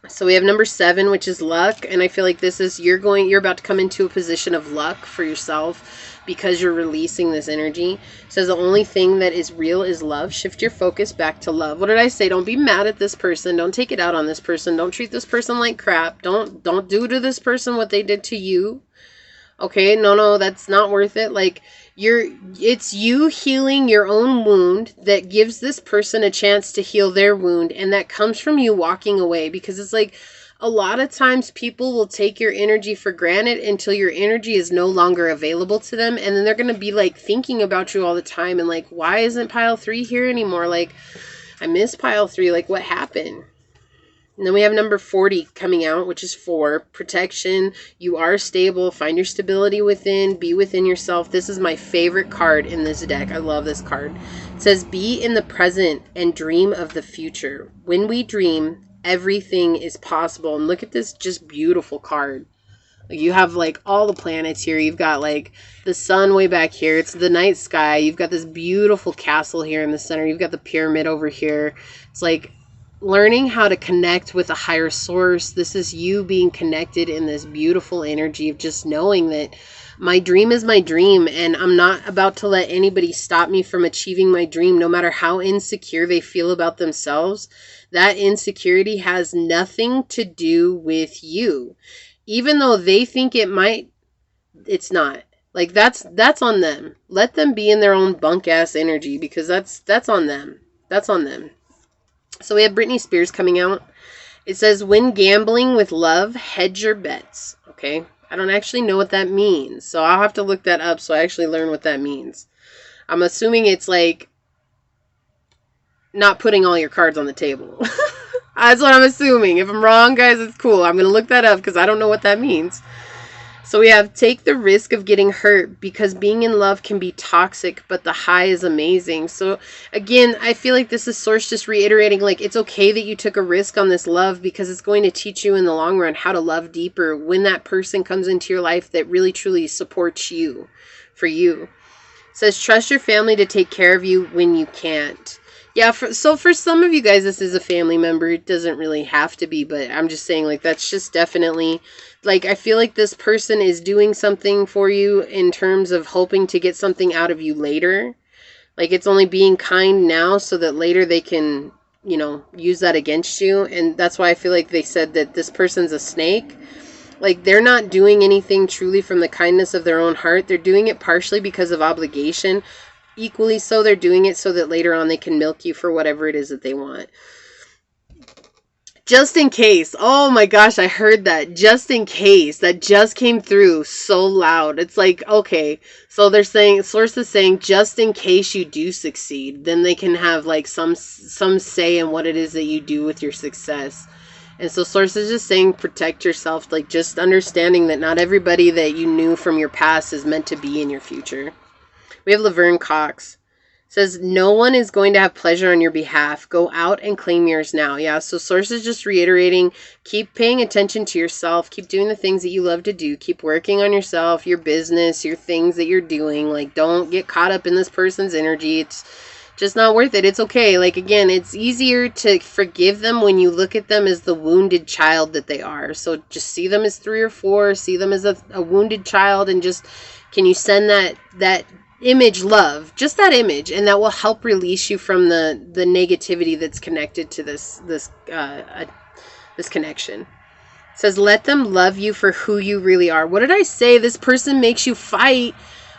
So we have number 7, which is luck. And I feel like this is, you're about to come into a position of luck for yourself because you're releasing this energy. It says the only thing that is real is love. Shift your focus back to love. What did I say? Don't be mad at this person. Don't take it out on this person. Don't treat this person like crap. Don't do to this person what they did to you. Okay, no, that's not worth it. Like, it's you healing your own wound that gives this person a chance to heal their wound, and that comes from you walking away. Because it's like, a lot of times people will take your energy for granted until your energy is no longer available to them, and then they're going to be like thinking about you all the time and like, why isn't pile 3 here anymore? Like, I miss pile 3. Like, what happened? And then we have number 40 coming out, which is 4, protection. You are stable. Find your stability within. Be within yourself. This is my favorite card in this deck. I love this card. It says, be in the present and dream of the future. When we dream, everything is possible. And look at this just beautiful card. You have like all the planets here. You've got like the sun way back here. It's the night sky. You've got this beautiful castle here in the center. You've got the pyramid over here. It's like learning how to connect with a higher source. This is you being connected in this beautiful energy of just knowing that my dream is my dream, and I'm not about to let anybody stop me from achieving my dream, no matter how insecure they feel about themselves. That insecurity has nothing to do with you. Even though they think it might, it's not. Like, that's on them. Let them be in their own bunk ass energy, because that's on them. That's on them. So we have Britney Spears coming out. It says, when gambling with love, hedge your bets. Okay. I don't actually know what that means, so I'll have to look that up so I actually learn what that means. I'm assuming it's like not putting all your cards on the table. That's what I'm assuming. If I'm wrong, guys, it's cool. I'm going to look that up because I don't know what that means. So we have take the risk of getting hurt because being in love can be toxic, but the high is amazing. So again, I feel like this is Source just reiterating, like, it's okay that you took a risk on this love because it's going to teach you in the long run how to love deeper when that person comes into your life that really truly supports you for you. It says trust your family to take care of you when you can't. Yeah, so for some of you guys, this is a family member. It doesn't really have to be, but I'm just saying, like, that's just definitely, like, I feel like this person is doing something for you in terms of hoping to get something out of you later. Like, it's only being kind now so that later they can, you know, use that against you. And that's why I feel like they said that this person's a snake. Like, they're not doing anything truly from the kindness of their own heart. They're doing it partially because of obligation. Equally so, they're doing it so that later on they can milk you for whatever it is that they want. Just in case. Oh my gosh, I heard that. Just in case. That just came through so loud. It's like, okay. So they're saying, Source is saying, just in case you do succeed, then they can have like some say in what it is that you do with your success. And so Source is just saying, protect yourself. Like, just understanding that not everybody that you knew from your past is meant to be in your future. We have Laverne Cox. Says, no one is going to have pleasure on your behalf. Go out and claim yours now. Yeah, so Source is just reiterating, keep paying attention to yourself. Keep doing the things that you love to do. Keep working on yourself, your business, your things that you're doing. Like, don't get caught up in this person's energy. It's just not worth it. It's okay. Like, again, it's easier to forgive them when you look at them as the wounded child that they are. So just see them as 3 or 4. See them as a wounded child, and just, can you send that image love, just that image, and that will help release you from the negativity that's connected to this connection. It says, let them love you for who you really are. What did I say? This person makes you fight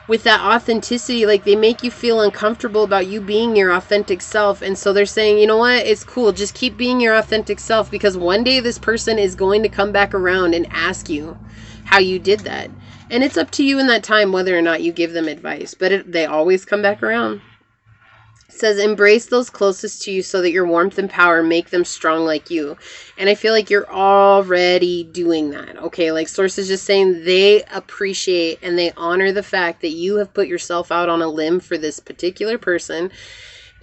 with that authenticity. Like, they make you feel uncomfortable about you being your authentic self. And so they're saying, you know what, it's cool, just keep being your authentic self, because one day this person is going to come back around and ask you how you did that. And it's up to you in that time whether or not you give them advice. But they always come back around. It says, embrace those closest to you so that your warmth and power make them strong like you. And I feel like you're already doing that. Okay, like Source is just saying they appreciate and they honor the fact that you have put yourself out on a limb for this particular person.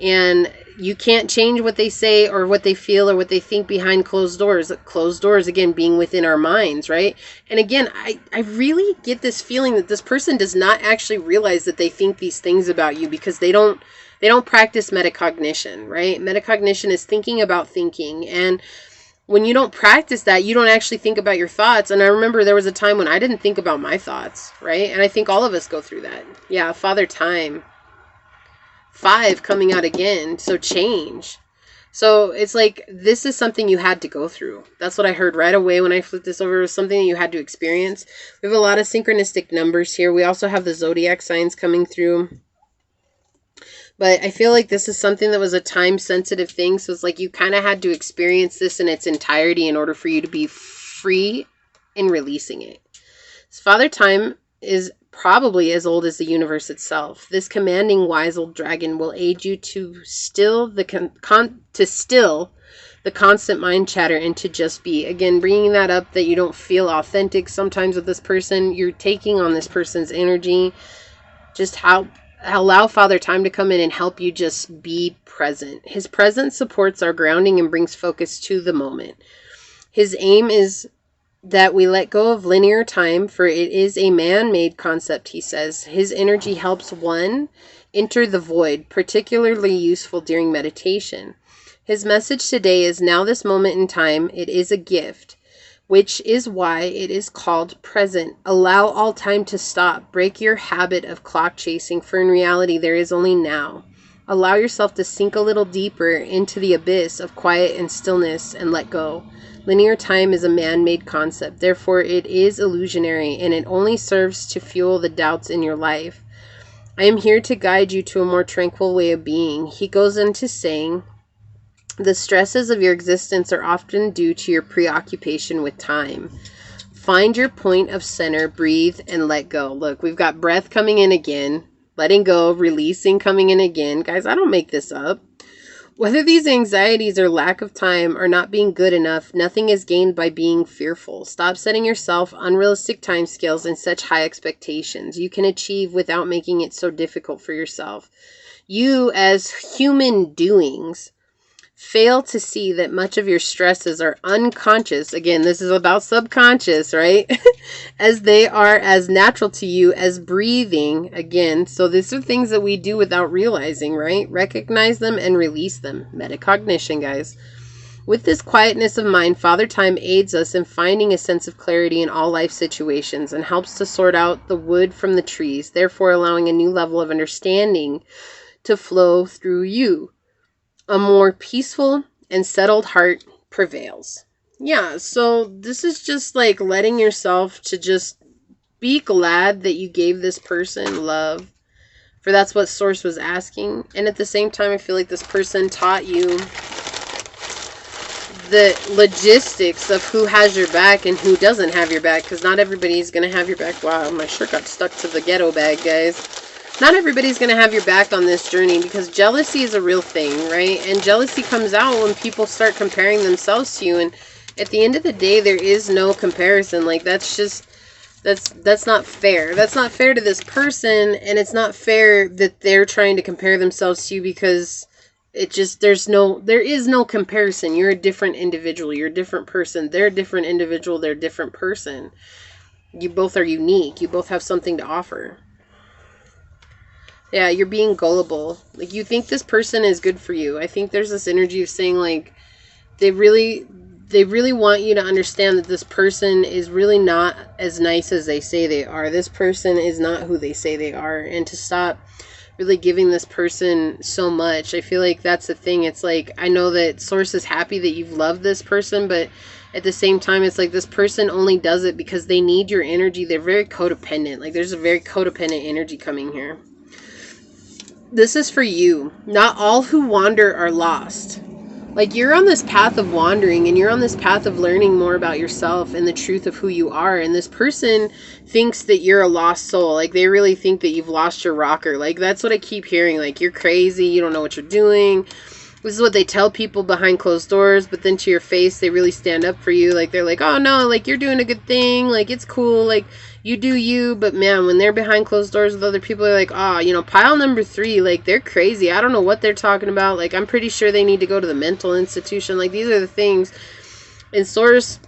And you can't change what they say or what they feel or what they think behind closed doors. Closed doors, again, being within our minds, right? And again, I really get this feeling that this person does not actually realize that they think these things about you, because they don't practice metacognition, right? Metacognition is thinking about thinking. And when you don't practice that, you don't actually think about your thoughts. And I remember there was a time when I didn't think about my thoughts, right? And I think all of us go through that. Yeah, Father Time. 5 coming out again, so change. So it's like, this is something you had to go through. That's what I heard right away when I flipped this over. It was something that you had to experience. We have a lot of synchronistic numbers here. We also have the zodiac signs coming through. But I feel like this is something that was a time-sensitive thing. So it's like you kind of had to experience this in its entirety in order for you to be free in releasing it. So Father Time is probably as old as the universe itself. This commanding wise old dragon will aid you to still the constant mind chatter and to just be. Again, bringing that up, that you don't feel authentic sometimes with this person. You're taking on this person's energy. Just allow Father Time to come in and help you just be present. His presence supports our grounding and brings focus to the moment. His aim is that we let go of linear time, for it is a man-made concept, he says. His energy helps one enter the void, particularly useful during meditation. His message today is, now this moment in time, it is a gift, which is why it is called present. Allow all time to stop. Break your habit of clock chasing, for in reality there is only now. Allow yourself to sink a little deeper into the abyss of quiet and stillness and let go. Linear time is a man-made concept, therefore it is illusionary, and it only serves to fuel the doubts in your life. I am here to guide you to a more tranquil way of being. He goes into saying, the stresses of your existence are often due to your preoccupation with time. Find your point of center, breathe, and let go. Look, we've got breath coming in again, letting go, releasing coming in again. Guys, I don't make this up. Whether these anxieties are lack of time or not being good enough, nothing is gained by being fearful. Stop setting yourself unrealistic timescales and such high expectations you can achieve without making it so difficult for yourself. You, as human doings, fail to see that much of your stresses are unconscious. Again, this is about subconscious, right? As they are as natural to you as breathing. Again, so these are things that we do without realizing, right? Recognize them and release them. Metacognition, guys. With this quietness of mind, Father Time aids us in finding a sense of clarity in all life situations and helps to sort out the wood from the trees, therefore allowing a new level of understanding to flow through you. A more peaceful and settled heart prevails. Yeah, so this is just like letting yourself to just be glad that you gave this person love. For that's what Source was asking. And at the same time, I feel like this person taught you the logistics of who has your back and who doesn't have your back. Because not everybody's going to have your back. Wow, my shirt got stuck to the ghetto bag, guys. Not everybody's going to have your back on this journey because jealousy is a real thing, right? And jealousy comes out when people start comparing themselves to you. And at the end of the day, there is no comparison. Like, that's just, that's not fair. That's not fair to this person. And it's not fair that they're trying to compare themselves to you because it just, there is no comparison. You're a different individual. You're a different person. They're a different individual. They're a different person. You both are unique. You both have something to offer. Yeah, you're being gullible. Like, you think this person is good for you. I think there's this energy of saying, like, they really want you to understand that this person is really not as nice as they say they are. This person is not who they say they are. And to stop really giving this person so much. I feel like that's the thing. It's like, I know that Source is happy that you've loved this person, but at the same time, it's like this person only does it because they need your energy. They're very codependent. Like, there's a very codependent energy coming here. This is for you. Not all who wander are lost. Like, you're on this path of wandering and you're on this path of learning more about yourself and the truth of who you are. And this person thinks that you're a lost soul. Like, they really think that you've lost your rocker. Like, that's what I keep hearing. Like, you're crazy. You don't know what you're doing. This is what they tell people behind closed doors. But then to your face, they really stand up for you. Like, they're like, oh no, like, you're doing a good thing. Like, it's cool. Like, you do you. But man, when they're behind closed doors with other people, they're like, oh, you know, pile number 3, like, they're crazy. I don't know what they're talking about. Like, I'm pretty sure they need to go to the mental institution. Like, these are the things. And Source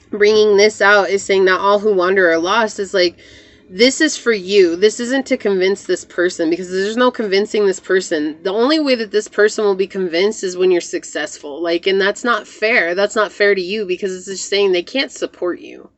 bringing this out is saying not all who wander are lost. Is like, this is for you. This isn't to convince this person because there's no convincing this person. The only way that this person will be convinced is when you're successful. Like, and that's not fair. That's not fair to you because it's just saying they can't support you.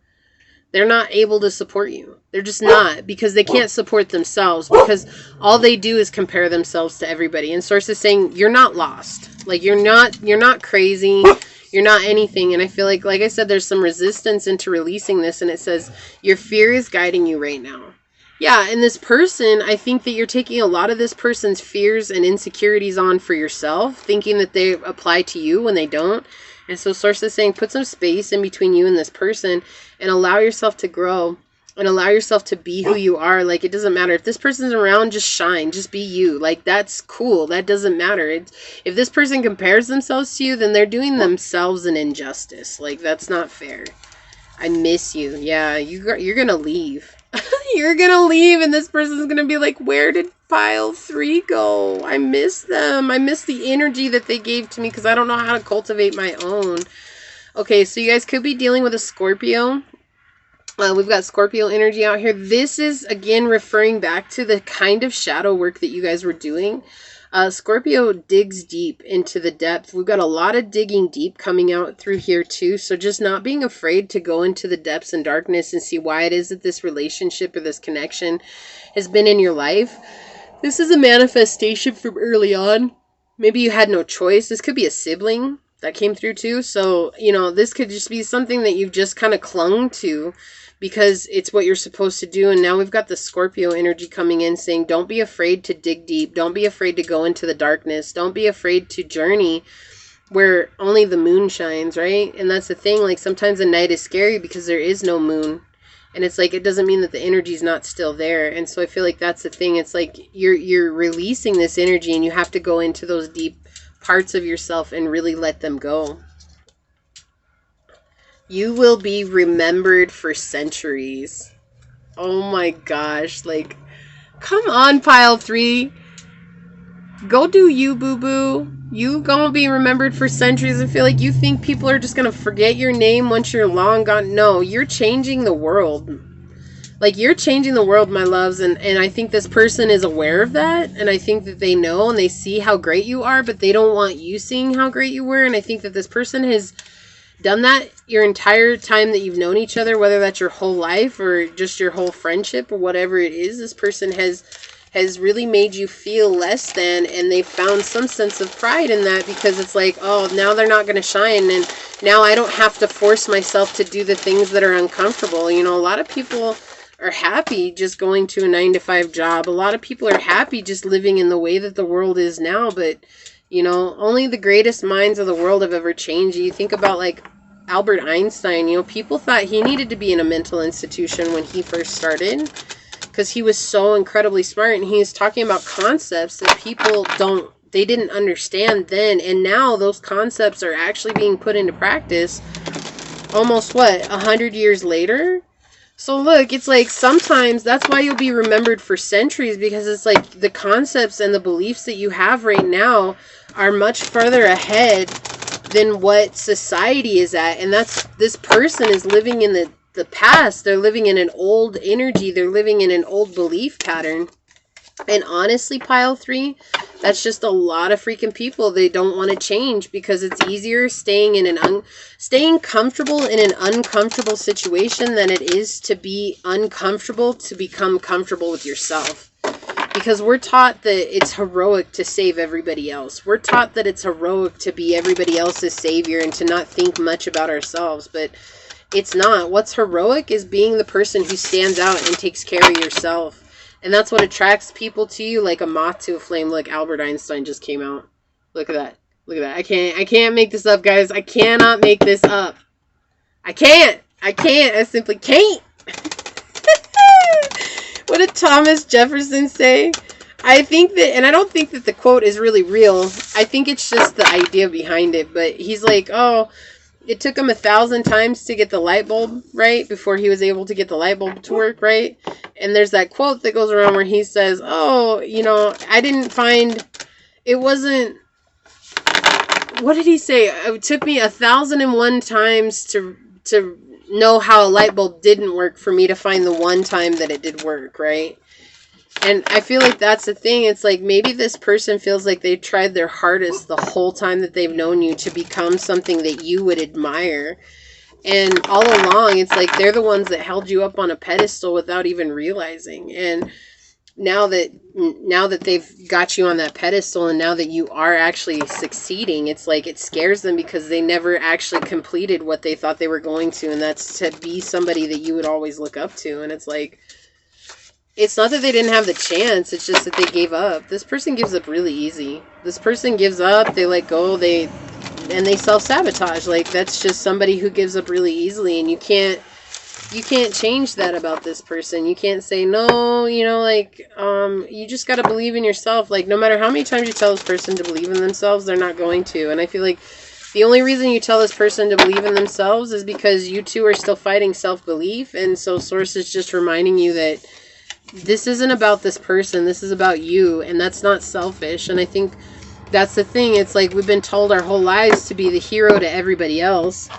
They're not able to support you. They're just not, because they can't support themselves, because all they do is compare themselves to everybody. And Source is saying, you're not lost. Like, you're not crazy. You're not anything. And I feel like I said, there's some resistance into releasing this. And it says, your fear is guiding you right now. Yeah, and this person, I think that you're taking a lot of this person's fears and insecurities on for yourself, thinking that they apply to you when they don't. And so Source is saying, put some space in between you and this person and allow yourself to grow and allow yourself to be who you are. Like, it doesn't matter. If this person's around, just shine. Just be you. Like, that's cool. That doesn't matter. If this person compares themselves to you, then they're doing themselves an injustice. Like, that's not fair. I miss you. Yeah, you're going to leave. You're going to leave, and this person's going to be like, where did pile 3 go? I miss them. I miss the energy that they gave to me because I don't know how to cultivate my own. Okay, so you guys could be dealing with a Scorpio. We've got Scorpio energy out here. This is, again, referring back to the kind of shadow work that you guys were doing. Scorpio digs deep into the depth. We've got a lot of digging deep coming out through here too. So just not being afraid to go into the depths and darkness and see why it is that this relationship or this connection has been in your life. This is a manifestation from early on. Maybe you had no choice. This could be a sibling that came through too. So, you know, this could just be something that you've just kind of clung to because it's what you're supposed to do. And now we've got the Scorpio energy coming in saying, don't be afraid to dig deep. Don't be afraid to go into the darkness. Don't be afraid to journey where only the moon shines, right? And that's the thing. Like, sometimes the night is scary because there is no moon. And it's like, it doesn't mean that the energy is not still there. And so I feel like that's the thing. It's like you're releasing this energy and you have to go into those deep parts of yourself and really let them go. You will be remembered for centuries. Oh my gosh. Like, come on, pile 3. Go do you, boo-boo. You gonna be remembered for centuries. I feel like you think people are just gonna forget your name once you're long gone. No, you're changing the world. Like, you're changing the world, my loves, and I think this person is aware of that, and I think that they know and they see how great you are, but they don't want you seeing how great you were, and I think that this person has done that your entire time that you've known each other, whether that's your whole life or just your whole friendship or whatever it is. This person has really made you feel less than, and they found some sense of pride in that, because it's like, oh, now they're not going to shine, and now I don't have to force myself to do the things that are uncomfortable. You know, a lot of people are happy just going to a 9-to-5 job. A lot of people are happy just living in the way that the world is now, but, you know, only the greatest minds of the world have ever changed. You think about, like, Albert Einstein. You know, people thought he needed to be in a mental institution when he first started, because he was so incredibly smart, and he's talking about concepts that people they didn't understand then, and now those concepts are actually being put into practice almost, 100 years later? So look, it's like sometimes that's why you'll be remembered for centuries, because it's like the concepts and the beliefs that you have right now are much further ahead than what society is at, and this person is living in the past. They're living in an old energy. They're living in an old belief pattern. And honestly, pile 3, that's just a lot of freaking people. They don't want to change, because it's easier staying comfortable in an uncomfortable situation than it is to be uncomfortable to become comfortable with yourself. Because we're taught that it's heroic to save everybody else. We're taught that it's heroic to be everybody else's savior and to not think much about ourselves. But it's not. What's heroic is being the person who stands out and takes care of yourself. And that's what attracts people to you, like a moth to a flame. Look, Albert Einstein just came out. Look at that. Look at that. I can't make this up, guys. I cannot make this up. I can't. I simply can't. What did Thomas Jefferson say? I think that, and I don't think that the quote is really real. I think it's just the idea behind it. But he's like, oh, it took him 1,000 times to get the light bulb right before he was able to get the light bulb to work right. And there's that quote that goes around where he says, oh, you know, I didn't find, it wasn't, what did he say? It took me 1,001 times to know how a light bulb didn't work for me to find the one time that it did work, right? And I feel like that's the thing. It's like maybe this person feels like they tried their hardest the whole time that they've known you to become something that you would admire. And all along, it's like they're the ones that held you up on a pedestal without even realizing. And now that they've got you on that pedestal, and now that you are actually succeeding, it's like it scares them, because they never actually completed what they thought they were going to. And that's to be somebody that you would always look up to. And it's like, it's not that they didn't have the chance, it's just that they gave up. This person gives up really easy. This person gives up, they let go, and they self-sabotage. Like, that's just somebody who gives up really easily, and you can't change that about this person. You can't say, no, you know, like, you just got to believe in yourself. Like, no matter how many times you tell this person to believe in themselves, they're not going to. And I feel like the only reason you tell this person to believe in themselves is because you two are still fighting self-belief, and so Source is just reminding you that this isn't about this person, this is about you, and that's not selfish. And I think that's the thing. It's like we've been told our whole lives to be the hero to everybody else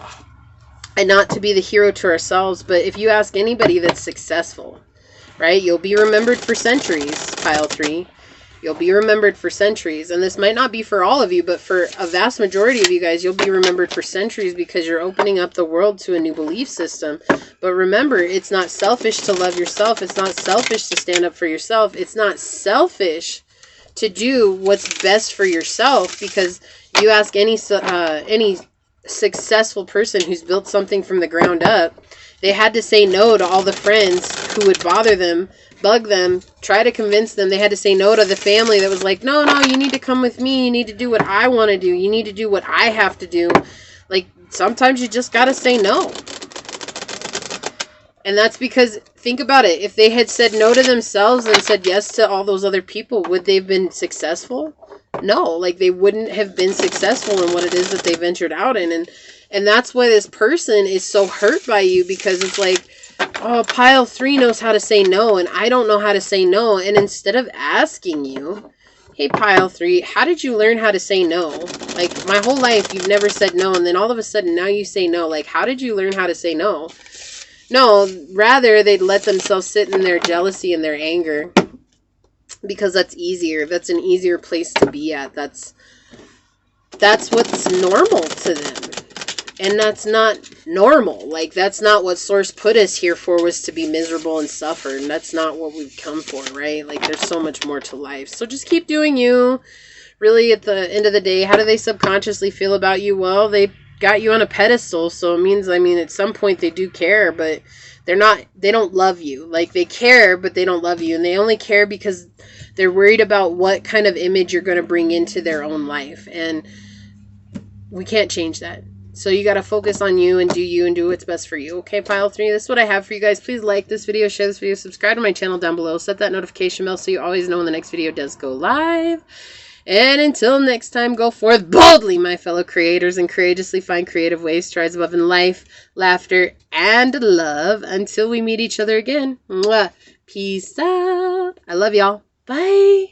and not to be the hero to ourselves. But if you ask anybody that's successful, right, you'll be remembered for centuries, pile 3. You'll be remembered for centuries. And this might not be for all of you, but for a vast majority of you guys, you'll be remembered for centuries, because you're opening up the world to a new belief system. But remember, it's not selfish to love yourself. It's not selfish to stand up for yourself. It's not selfish to do what's best for yourself, because you ask any successful person who's built something from the ground up, they had to say no to all the friends who would bother them, bug them, try to convince them. They had to say no to the family that was like, no, you need to come with me. You need to do what I want to do. You need to do what I have to do. Like, sometimes you just got to say no. And that's because, think about it. If they had said no to themselves and said yes to all those other people, would they have been successful? No, like they wouldn't have been successful in what it is that they ventured out in. And that's why this person is so hurt by you, because it's like, oh, pile 3 knows how to say no and I don't know how to say no. And instead of asking you, hey, pile 3, how did you learn how to say no? Like, my whole life you've never said no, and then all of a sudden now you say no. Like, how did you learn how to say no? No, rather they'd let themselves sit in their jealousy and their anger, because that's easier. That's an easier place to be at. That's what's normal to them. And that's not normal. Like, that's not what Source put us here for, was to be miserable and suffer. And that's not what we've come for, right? Like, there's so much more to life. So just keep doing you. Really, at the end of the day, how do they subconsciously feel about you? Well, they got you on a pedestal. So it means, I mean, at some point they do care, but they don't love you. Like, they care, but they don't love you. And they only care because they're worried about what kind of image you're going to bring into their own life. And we can't change that. So you got to focus on you and do what's best for you. Okay, pile 3, this is what I have for you guys. Please like this video, share this video, subscribe to my channel down below. Set that notification bell so you always know when the next video does go live. And until next time, go forth boldly, my fellow creators, and courageously find creative ways to rise above in life, laughter, and love. Until we meet each other again. Mwah. Peace out. I love y'all. Bye.